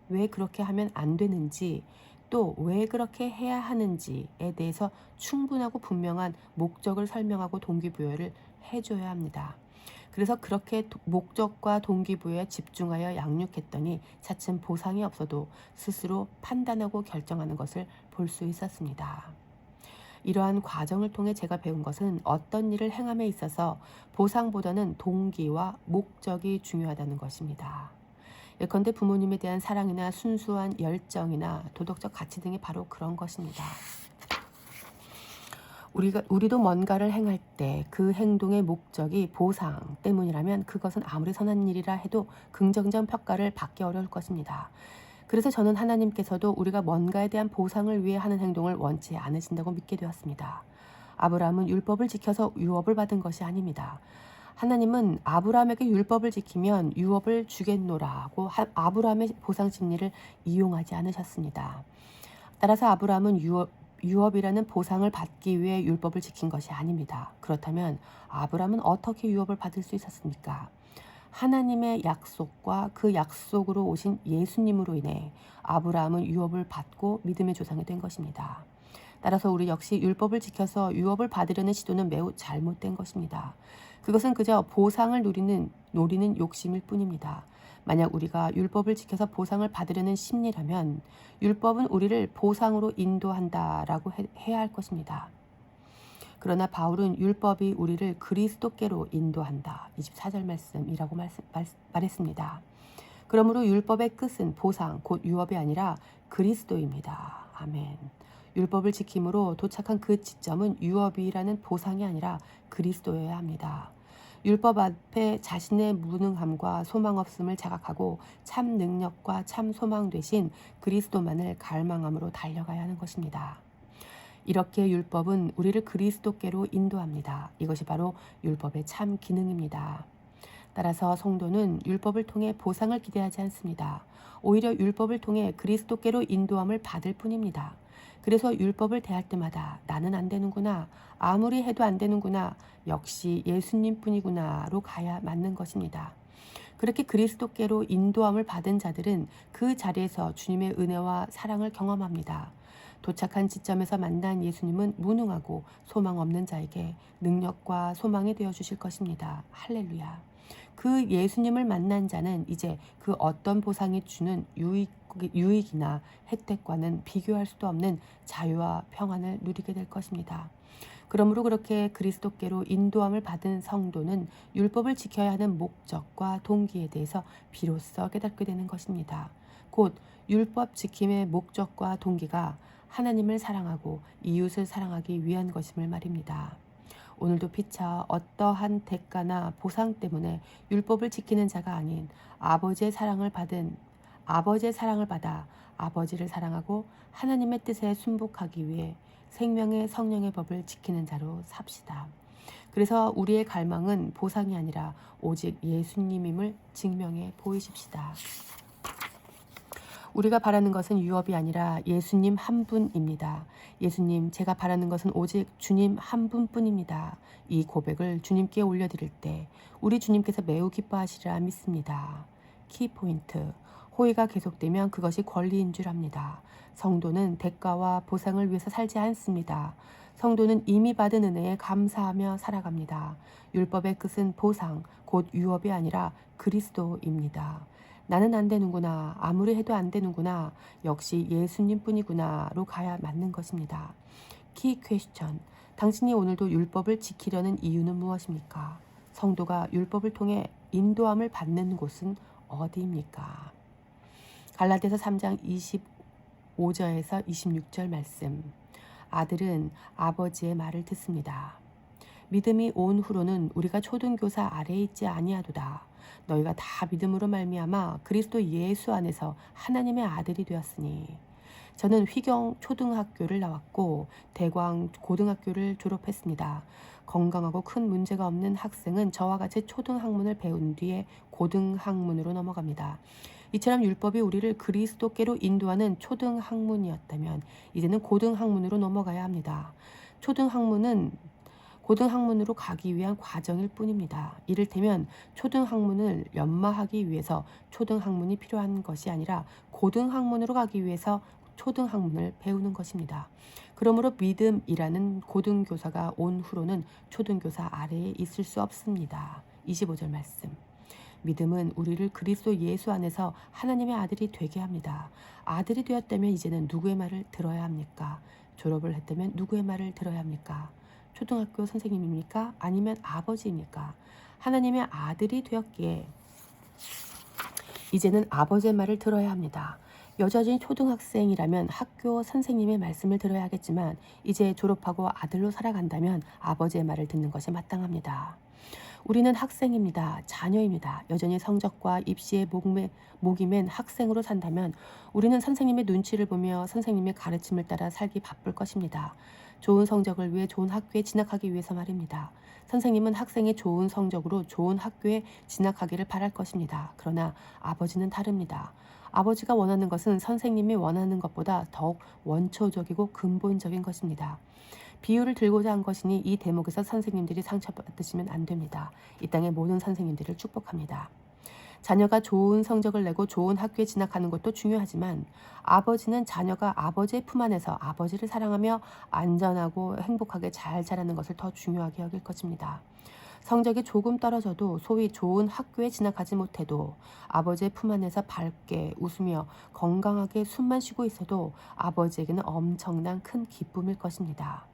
왜 그렇게 하면 안 되는지, 또 왜 그렇게 해야 하는지에 대해서 충분하고 분명한 목적을 설명하고 동기부여를 해줘야 합니다. 그래서 그렇게 목적과 동기부여에 집중하여 양육했더니 차츰 보상이 없어도 스스로 판단하고 결정하는 것을 볼 수 있었습니다. 이러한 과정을 통해 제가 배운 것은 어떤 일을 행함에 있어서 보상보다는 동기와 목적이 중요하다는 것입니다. 예컨대 부모님에 대한 사랑이나 순수한 열정이나 도덕적 가치 등이 바로 그런 것입니다. 우리도 뭔가를 행할 때 그 행동의 목적이 보상 때문이라면 그것은 아무리 선한 일이라 해도 긍정적 평가를 받기 어려울 것입니다. 그래서 저는 하나님께서도 우리가 뭔가에 대한 보상을 위해 하는 행동을 원치 않으신다고 믿게 되었습니다. 아브라함은 율법을 지켜서 유업을 받은 것이 아닙니다. 하나님은 아브라함에게 율법을 지키면 유업을 주겠노라고 아브라함의 보상 심리를 이용하지 않으셨습니다. 따라서 아브라함은 유업이라는 보상을 받기 위해 율법을 지킨 것이 아닙니다. 그렇다면 아브라함은 어떻게 유업을 받을 수 있었습니까? 하나님의 약속과 그 약속으로 오신 예수님으로 인해 아브라함은 유업을 받고 믿음의 조상이 된 것입니다. 따라서 우리 역시 율법을 지켜서 유업을 받으려는 시도는 매우 잘못된 것입니다. 그것은 그저 보상을 노리는 욕심일 뿐입니다. 만약 우리가 율법을 지켜서 보상을 받으려는 심리라면 율법은 우리를 보상으로 인도한다라고 해야 할 것입니다. 그러나 바울은 율법이 우리를 그리스도께로 인도한다. 24절 말씀이라고 말했습니다. 그러므로 율법의 끝은 보상, 곧 유업이 아니라 그리스도입니다. 아멘. 율법을 지킴으로 도착한 그 지점은 유업이라는 보상이 아니라 그리스도여야 합니다. 율법 앞에 자신의 무능함과 소망 없음을 자각하고 참 능력과 참 소망 되신 그리스도만을 갈망함으로 달려가야 하는 것입니다. 이렇게 율법은 우리를 그리스도께로 인도합니다. 이것이 바로 율법의 참 기능입니다. 따라서 성도는 율법을 통해 보상을 기대하지 않습니다. 오히려 율법을 통해 그리스도께로 인도함을 받을 뿐입니다. 그래서 율법을 대할 때마다 나는 안 되는구나, 아무리 해도 안 되는구나, 역시 예수님뿐이구나로 가야 맞는 것입니다. 그렇게 그리스도께로 인도함을 받은 자들은 그 자리에서 주님의 은혜와 사랑을 경험합니다. 도착한 지점에서 만난 예수님은 무능하고 소망 없는 자에게 능력과 소망이 되어주실 것입니다. 할렐루야. 그 예수님을 만난 자는 이제 그 어떤 보상이 주는 유익이나 혜택과는 비교할 수도 없는 자유와 평안을 누리게 될 것입니다. 그러므로 그렇게 그리스도께로 인도함을 받은 성도는 율법을 지켜야 하는 목적과 동기에 대해서 비로소 깨닫게 되는 것입니다. 곧 율법 지킴의 목적과 동기가 하나님을 사랑하고 이웃을 사랑하기 위한 것임을 말입니다. 오늘도 피차 어떠한 대가나 보상 때문에 율법을 지키는 자가 아닌 아버지의 사랑을 받아 아버지를 사랑하고 하나님의 뜻에 순복하기 위해 생명의 성령의 법을 지키는 자로 삽시다. 그래서 우리의 갈망은 보상이 아니라 오직 예수님임을 증명해 보이십시다. 우리가 바라는 것은 유업이 아니라 예수님 한 분입니다. 예수님, 제가 바라는 것은 오직 주님 한 분뿐입니다. 이 고백을 주님께 올려드릴 때 우리 주님께서 매우 기뻐하시리라 믿습니다. 키포인트, 호의가 계속되면 그것이 권리인 줄 압니다. 성도는 대가와 보상을 위해서 살지 않습니다. 성도는 이미 받은 은혜에 감사하며 살아갑니다. 율법의 끝은 보상, 곧 유업이 아니라 그리스도입니다. 나는 안 되는구나, 아무리 해도 안 되는구나, 역시 예수님뿐이구나로 가야 맞는 것입니다. 키 퀘스천, 당신이 오늘도 율법을 지키려는 이유는 무엇입니까? 성도가 율법을 통해 인도함을 받는 곳은 어디입니까? 갈라디아서 3장 25절에서 26절 말씀. 아들은 아버지의 말을 듣습니다. 믿음이 온 후로는 우리가 초등교사 아래에 있지 아니하도다. 너희가 다 믿음으로 말미암아 그리스도 예수 안에서 하나님의 아들이 되었으니. 저는 휘경 초등학교를 나왔고 대광 고등학교를 졸업했습니다. 건강하고 큰 문제가 없는 학생은 저와 같이 초등학문을 배운 뒤에 고등학문으로 넘어갑니다. 이처럼 율법이 우리를 그리스도께로 인도하는 초등학문이었다면 이제는 고등학문으로 넘어가야 합니다. 고등학문으로 가기 위한 과정일 뿐입니다. 이를테면 초등학문을 연마하기 위해서 초등학문이 필요한 것이 아니라 고등학문으로 가기 위해서 초등학문을 배우는 것입니다. 그러므로 믿음이라는 고등교사가 온 후로는 초등교사 아래에 있을 수 없습니다. 25절 말씀. 믿음은 우리를 그리스도 예수 안에서 하나님의 아들이 되게 합니다. 아들이 되었다면 이제는 누구의 말을 들어야 합니까? 졸업을 했다면 누구의 말을 들어야 합니까? 초등학교 선생님입니까? 아니면 아버지입니까? 하나님의 아들이 되었기에 이제는 아버지의 말을 들어야 합니다. 여전히 초등학생이라면 학교 선생님의 말씀을 들어야 하겠지만 이제 졸업하고 아들로 살아간다면 아버지의 말을 듣는 것이 마땅합니다. 우리는 학생입니다. 자녀입니다. 여전히 성적과 입시에 목이 맨 학생으로 산다면 우리는 선생님의 눈치를 보며 선생님의 가르침을 따라 살기 바쁠 것입니다. 좋은 성적을 위해 좋은 학교에 진학하기 위해서 말입니다. 선생님은 학생이 좋은 성적으로 좋은 학교에 진학하기를 바랄 것입니다. 그러나 아버지는 다릅니다. 아버지가 원하는 것은 선생님이 원하는 것보다 더욱 원초적이고 근본적인 것입니다. 비유를 들고자 한 것이니 이 대목에서 선생님들이 상처받으시면 안 됩니다. 이 땅의 모든 선생님들을 축복합니다. 자녀가 좋은 성적을 내고 좋은 학교에 진학하는 것도 중요하지만 아버지는 자녀가 아버지의 품 안에서 아버지를 사랑하며 안전하고 행복하게 잘 자라는 것을 더 중요하게 여길 것입니다. 성적이 조금 떨어져도 소위 좋은 학교에 진학하지 못해도 아버지의 품 안에서 밝게 웃으며 건강하게 숨만 쉬고 있어도 아버지에게는 엄청난 큰 기쁨일 것입니다.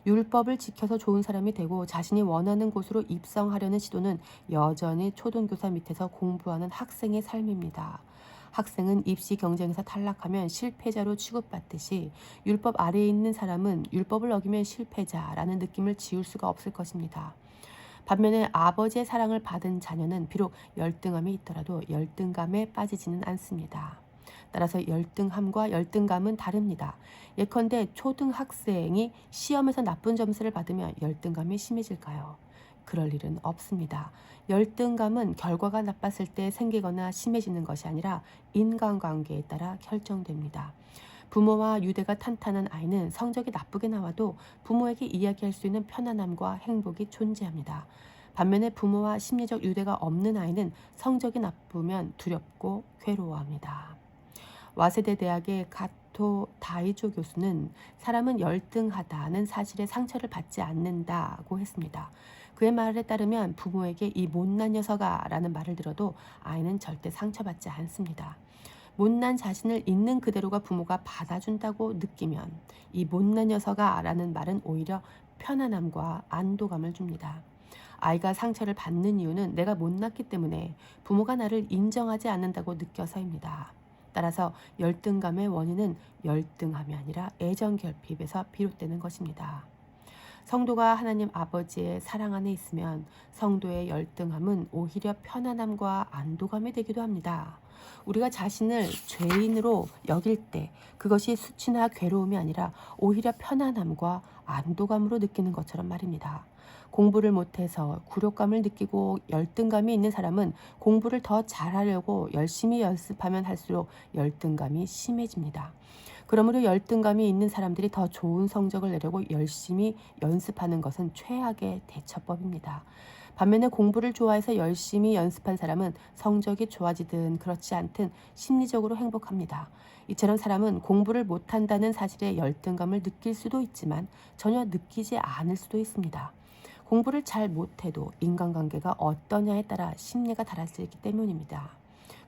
율법을 지켜서 좋은 사람이 되고 자신이 원하는 곳으로 입성하려는 시도는 여전히 초등교사 밑에서 공부하는 학생의 삶입니다. 학생은 입시 경쟁에서 탈락하면 실패자로 취급받듯이 율법 아래에 있는 사람은 율법을 어기면 실패자라는 느낌을 지울 수가 없을 것입니다. 반면에 아버지의 사랑을 받은 자녀는 비록 열등함이 있더라도 열등감에 빠지지는 않습니다. 따라서 열등함과 열등감은 다릅니다. 예컨대 초등학생이 시험에서 나쁜 점수를 받으면 열등감이 심해질까요? 그럴 일은 없습니다. 열등감은 결과가 나빴을 때 생기거나 심해지는 것이 아니라 인간관계에 따라 결정됩니다. 부모와 유대가 탄탄한 아이는 성적이 나쁘게 나와도 부모에게 이야기할 수 있는 편안함과 행복이 존재합니다. 반면에 부모와 심리적 유대가 없는 아이는 성적이 나쁘면 두렵고 괴로워합니다. 와세대 대학의 가토 다이조 교수는 사람은 열등하다는 사실에 상처를 받지 않는다고 했습니다. 그의 말에 따르면 부모에게 이 못난 녀석아 라는 말을 들어도 아이는 절대 상처받지 않습니다. 못난 자신을 있는 그대로가 부모가 받아준다고 느끼면 이 못난 녀석아 라는 말은 오히려 편안함과 안도감을 줍니다. 아이가 상처를 받는 이유는 내가 못났기 때문에 부모가 나를 인정하지 않는다고 느껴서입니다. 따라서 열등감의 원인은 열등함이 아니라 애정결핍에서 비롯되는 것입니다. 성도가 하나님 아버지의 사랑 안에 있으면 성도의 열등함은 오히려 편안함과 안도감이 되기도 합니다. 우리가 자신을 죄인으로 여길 때 그것이 수치나 괴로움이 아니라 오히려 편안함과 안도감으로 느끼는 것처럼 말입니다. 공부를 못해서 굴욕감을 느끼고 열등감이 있는 사람은 공부를 더 잘하려고 열심히 연습하면 할수록 열등감이 심해집니다. 그러므로 열등감이 있는 사람들이 더 좋은 성적을 내려고 열심히 연습하는 것은 최악의 대처법입니다. 반면에 공부를 좋아해서 열심히 연습한 사람은 성적이 좋아지든 그렇지 않든 심리적으로 행복합니다. 이처럼 사람은 공부를 못한다는 사실에 열등감을 느낄 수도 있지만 전혀 느끼지 않을 수도 있습니다. 공부를 잘 못해도 인간관계가 어떠냐에 따라 심리가 달라지기 때문입니다.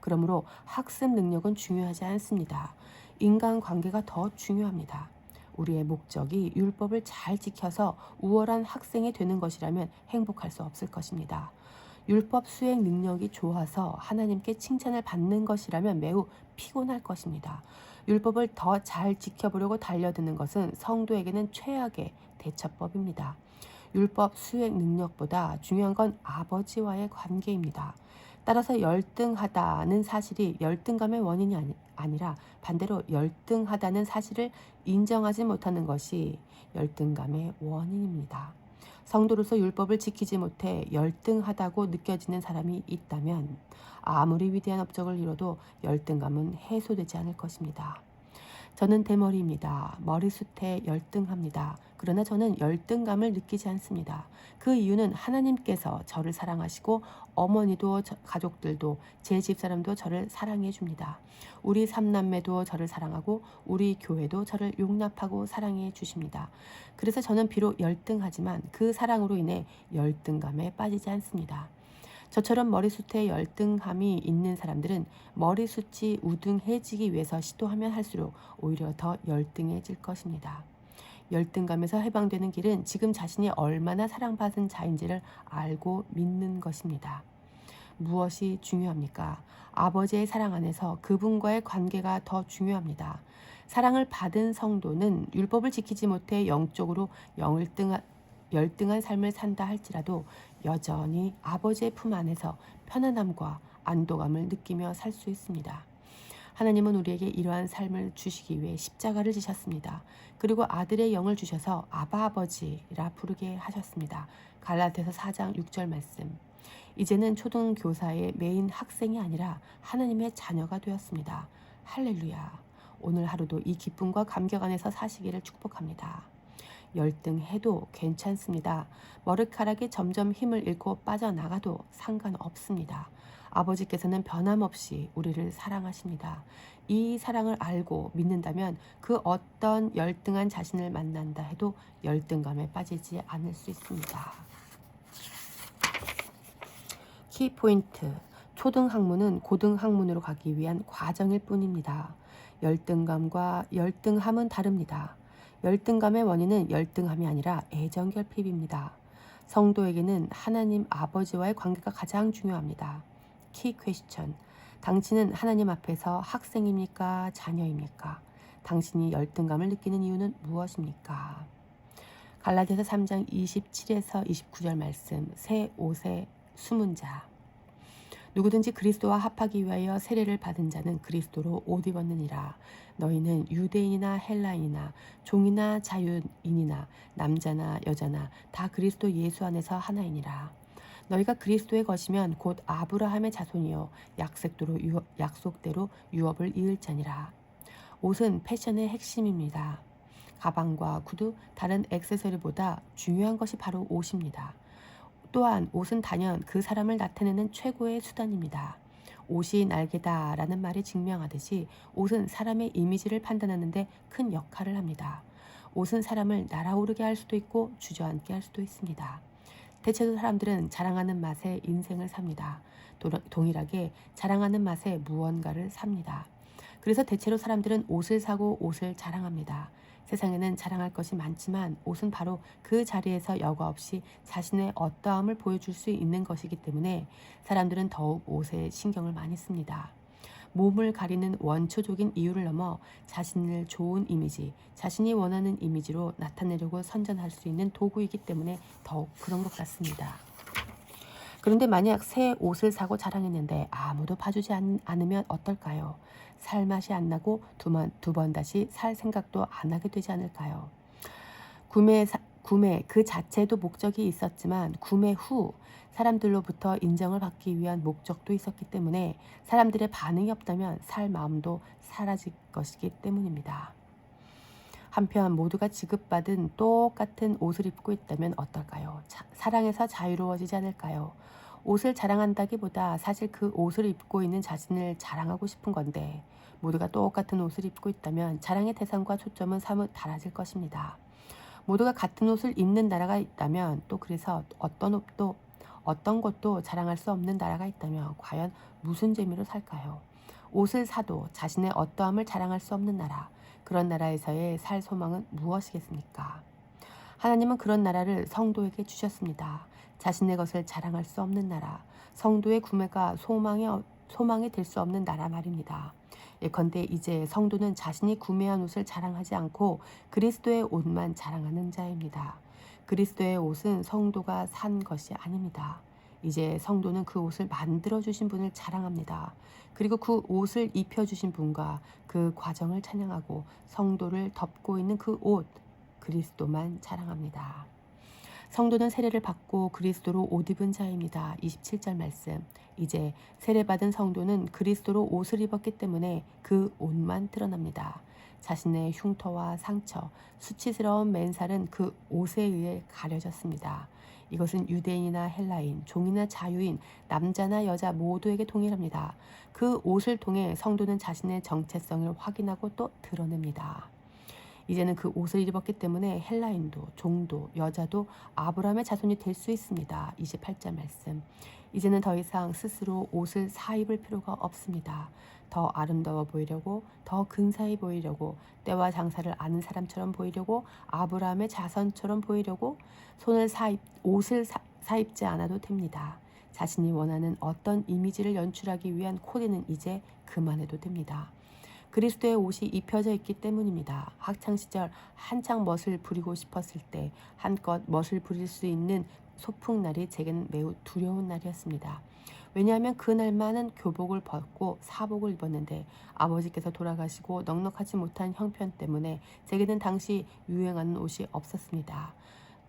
그러므로 학습 능력은 중요하지 않습니다. 인간관계가 더 중요합니다. 우리의 목적이 율법을 잘 지켜서 우월한 학생이 되는 것이라면 행복할 수 없을 것입니다. 율법 수행 능력이 좋아서 하나님께 칭찬을 받는 것이라면 매우 피곤할 것입니다. 율법을 더 잘 지켜보려고 달려드는 것은 성도에게는 최악의 대처법입니다. 율법 수행 능력보다 중요한 건 아버지와의 관계입니다. 따라서 열등하다는 사실이 열등감의 원인이 아니라 반대로 열등하다는 사실을 인정하지 못하는 것이 열등감의 원인입니다. 성도로서 율법을 지키지 못해 열등하다고 느껴지는 사람이 있다면 아무리 위대한 업적을 이뤄도 열등감은 해소되지 않을 것입니다. 저는 대머리입니다. 머리숱에 열등합니다. 그러나 저는 열등감을 느끼지 않습니다. 그 이유는 하나님께서 저를 사랑하시고 어머니도 가족들도 제 집사람도 저를 사랑해 줍니다. 우리 삼남매도 저를 사랑하고 우리 교회도 저를 용납하고 사랑해 주십니다. 그래서 저는 비록 열등하지만 그 사랑으로 인해 열등감에 빠지지 않습니다. 저처럼 머리숱에 열등함이 있는 사람들은 머리숱이 우등해지기 위해서 시도하면 할수록 오히려 더 열등해질 것입니다. 열등감에서 해방되는 길은 지금 자신이 얼마나 사랑받은 자인지를 알고 믿는 것입니다. 무엇이 중요합니까? 아버지의 사랑 안에서 그분과의 관계가 더 중요합니다. 사랑을 받은 성도는 율법을 지키지 못해 영적으로 열등한 삶을 산다 할지라도 여전히 아버지의 품 안에서 편안함과 안도감을 느끼며 살 수 있습니다. 하나님은 우리에게 이러한 삶을 주시기 위해 십자가를 지셨습니다. 그리고 아들의 영을 주셔서 아바 아버지라 부르게 하셨습니다. 갈라디아서 4장 6절 말씀. 이제는 초등교사의 메인 학생이 아니라 하나님의 자녀가 되었습니다. 할렐루야. 오늘 하루도 이 기쁨과 감격 안에서 사시기를 축복합니다. 열등해도 괜찮습니다. 머리카락이 점점 힘을 잃고 빠져나가도 상관없습니다. 아버지께서는 변함없이 우리를 사랑하십니다. 이 사랑을 알고 믿는다면 그 어떤 열등한 자신을 만난다 해도 열등감에 빠지지 않을 수 있습니다. 키포인트. 초등학문은 고등학문으로 가기 위한 과정일 뿐입니다. 열등감과 열등함은 다릅니다. 열등감의 원인은 열등함이 아니라 애정결핍입니다. 성도에게는 하나님 아버지와의 관계가 가장 중요합니다. 키 퀘스천. 당신은 하나님 앞에서 학생입니까? 자녀입니까? 당신이 열등감을 느끼는 이유는 무엇입니까? 갈라디아서 3장 27에서 29절 말씀. 새 옷의 수문자. 누구든지 그리스도와 합하기 위하여 세례를 받은 자는 그리스도로 옷 입었느니라. 너희는 유대인이나 헬라인이나 종이나 자유인이나 남자나 여자나 다 그리스도 예수 안에서 하나이니라. 너희가 그리스도의 것이면 곧 아브라함의 자손이요 약속대로 유업을 이을 자니라. 옷은 패션의 핵심입니다. 가방과 구두, 다른 액세서리보다 중요한 것이 바로 옷입니다. 또한 옷은 단연 그 사람을 나타내는 최고의 수단입니다. 옷이 날개다라는 말이 증명하듯이 옷은 사람의 이미지를 판단하는 데 큰 역할을 합니다. 옷은 사람을 날아오르게 할 수도 있고 주저앉게 할 수도 있습니다. 대체로 사람들은 자랑하는 맛에 인생을 삽니다. 동일하게 자랑하는 맛에 무언가를 삽니다. 그래서 대체로 사람들은 옷을 사고 옷을 자랑합니다. 세상에는 자랑할 것이 많지만 옷은 바로 그 자리에서 여과 없이 자신의 어떠함을 보여줄 수 있는 것이기 때문에 사람들은 더욱 옷에 신경을 많이 씁니다. 몸을 가리는 원초적인 이유를 넘어 자신을 좋은 이미지, 자신이 원하는 이미지로 나타내려고 선전할 수 있는 도구이기 때문에 더욱 그런 것 같습니다. 그런데 만약 새 옷을 사고 자랑했는데 아무도 봐주지 않으면 어떨까요? 살 맛이 안 나고 두 번 다시 살 생각도 안 하게 되지 않을까요? 구매 그 자체도 목적이 있었지만 구매 후 사람들로부터 인정을 받기 위한 목적도 있었기 때문에 사람들의 반응이 없다면 살 마음도 사라질 것이기 때문입니다. 한편 모두가 지급받은 똑같은 옷을 입고 있다면 어떨까요? 사랑에서 자유로워지지 않을까요? 옷을 자랑한다기보다 사실 그 옷을 입고 있는 자신을 자랑하고 싶은 건데 모두가 똑같은 옷을 입고 있다면 자랑의 대상과 초점은 사뭇 달라질 것입니다. 모두가 같은 옷을 입는 나라가 있다면 또 그래서 어떤 것도 자랑할 수 없는 나라가 있다면 과연 무슨 재미로 살까요? 옷을 사도 자신의 어떠함을 자랑할 수 없는 나라, 그런 나라에서의 살 소망은 무엇이겠습니까? 하나님은 그런 나라를 성도에게 주셨습니다. 자신의 것을 자랑할 수 없는 나라, 성도의 구매가 소망이 될 수 없는 나라 말입니다. 예컨대 이제 성도는 자신이 구매한 옷을 자랑하지 않고 그리스도의 옷만 자랑하는 자입니다. 그리스도의 옷은 성도가 산 것이 아닙니다. 이제 성도는 그 옷을 만들어주신 분을 자랑합니다. 그리고 그 옷을 입혀주신 분과 그 과정을 찬양하고 성도를 덮고 있는 그 옷, 그리스도만 자랑합니다. 성도는 세례를 받고 그리스도로 옷 입은 자입니다. 27절 말씀. 이제 세례받은 성도는 그리스도로 옷을 입었기 때문에 그 옷만 드러납니다. 자신의 흉터와 상처, 수치스러운 맨살은 그 옷에 의해 가려졌습니다. 이것은 유대인이나 헬라인, 종이나 자유인, 남자나 여자 모두에게 동일합니다. 그 옷을 통해 성도는 자신의 정체성을 확인하고 또 드러냅니다. 이제는 그 옷을 입었기 때문에 헬라인도 종도 여자도 아브라함의 자손이 될 수 있습니다. 28절 말씀. 이제는 더 이상 스스로 옷을 사입을 필요가 없습니다. 더 아름다워 보이려고, 더 근사해 보이려고, 때와 장사를 아는 사람처럼 보이려고, 아브라함의 자손처럼 보이려고 옷을 사입지 않아도 됩니다. 자신이 원하는 어떤 이미지를 연출하기 위한 코디는 이제 그만해도 됩니다. 그리스도의 옷이 입혀져 있기 때문입니다. 학창시절 한창 멋을 부리고 싶었을 때 한껏 멋을 부릴 수 있는 소풍날이 제겐 매우 두려운 날이었습니다. 왜냐하면 그날만은 교복을 벗고 사복을 입었는데 아버지께서 돌아가시고 넉넉하지 못한 형편 때문에 제게는 당시 유행하는 옷이 없었습니다.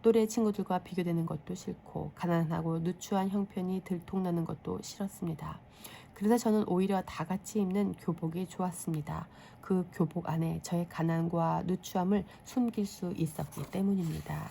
또래 친구들과 비교되는 것도 싫고 가난하고 누추한 형편이 들통나는 것도 싫었습니다. 그래서 저는 오히려 다 같이 입는 교복이 좋았습니다. 그 교복 안에 저의 가난과 누추함을 숨길 수 있었기 때문입니다.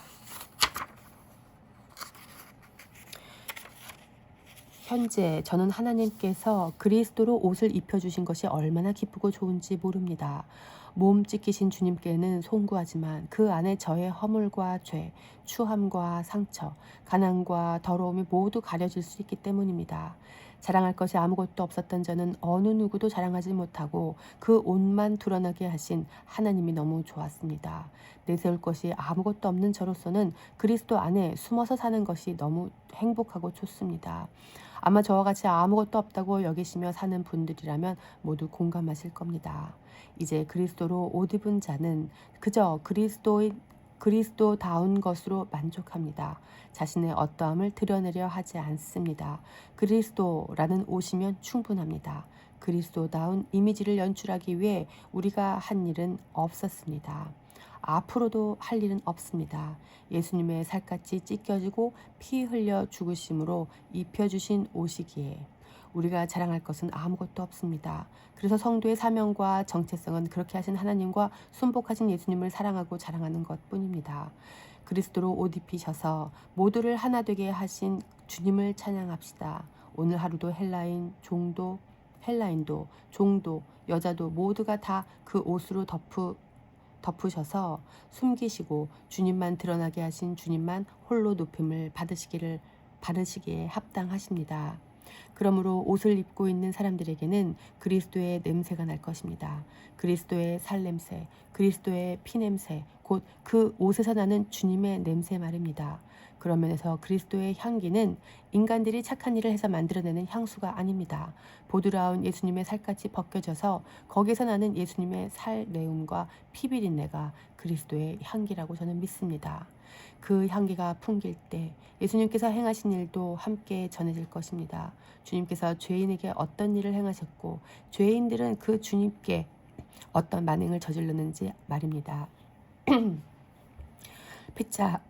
현재 저는 하나님께서 그리스도로 옷을 입혀주신 것이 얼마나 기쁘고 좋은지 모릅니다. 몸 찢기신 주님께는 송구하지만 그 안에 저의 허물과 죄, 추함과 상처, 가난과 더러움이 모두 가려질 수 있기 때문입니다. 자랑할 것이 아무것도 없었던 저는 어느 누구도 자랑하지 못하고 그 옷만 드러나게 하신 하나님이 너무 좋았습니다. 내세울 것이 아무것도 없는 저로서는 그리스도 안에 숨어서 사는 것이 너무 행복하고 좋습니다. 아마 저와 같이 아무것도 없다고 여기시며 사는 분들이라면 모두 공감하실 겁니다. 이제 그리스도로 옷 입은 자는 그저 그리스도다운 것으로 만족합니다. 자신의 어떠함을 드러내려 하지 않습니다. 그리스도라는 옷이면 충분합니다. 그리스도다운 이미지를 연출하기 위해 우리가 한 일은 없었습니다. 앞으로도 할 일은 없습니다. 예수님의 살갗이 찢겨지고 피 흘려 죽으심으로 입혀주신 옷이기에 우리가 자랑할 것은 아무것도 없습니다. 그래서 성도의 사명과 정체성은 그렇게 하신 하나님과 순복하신 예수님을 사랑하고 자랑하는 것뿐입니다. 그리스도로 옷 입히셔서 모두를 하나 되게 하신 주님을 찬양합시다. 오늘 하루도 헬라인도 종도 여자도 모두가 다 그 옷으로 덮으셔서 숨기시고 주님만 드러나게 하신 주님만 홀로 높임을 받으시기에 합당하십니다. 그러므로 옷을 입고 있는 사람들에게는 그리스도의 냄새가 날 것입니다. 그리스도의 살냄새, 그리스도의 피냄새, 곧 그 옷에서 나는 주님의 냄새 말입니다. 그런 면에서 그리스도의 향기는 인간들이 착한 일을 해서 만들어내는 향수가 아닙니다. 보드라운 예수님의 살갗이 벗겨져서 거기서 나는 예수님의 살내음과 피비린내가 그리스도의 향기라고 저는 믿습니다. 그 향기가 풍길 때 예수님께서 행하신 일도 함께 전해질 것입니다. 주님께서 죄인에게 어떤 일을 행하셨고 죄인들은 그 주님께 어떤 만행을 저질렀는지 말입니다. 피차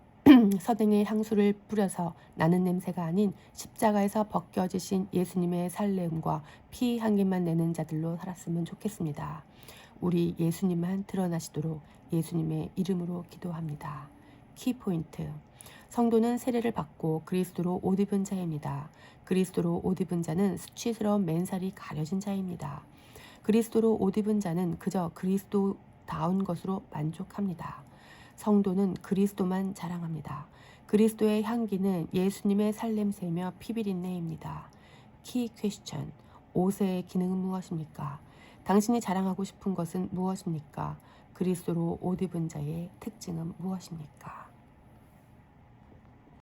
서등에 향수를 뿌려서 나는 냄새가 아닌 십자가에서 벗겨지신 예수님의 살내음과 피 향기만 내는 자들로 살았으면 좋겠습니다. 우리 예수님만 드러나시도록 예수님의 이름으로 기도합니다. 키포인트. 성도는 세례를 받고 그리스도로 옷 입은 자입니다. 그리스도로 옷 입은 자는 수치스러운 맨살이 가려진 자입니다. 그리스도로 옷 입은 자는 그저 그리스도다운 것으로 만족합니다. 성도는 그리스도만 자랑합니다. 그리스도의 향기는 예수님의 살냄새며 피비린내입니다. 키 퀘스천. 옷의 기능은 무엇입니까? 당신이 자랑하고 싶은 것은 무엇입니까? 그리스도로 옷 입은 자의 특징은 무엇입니까?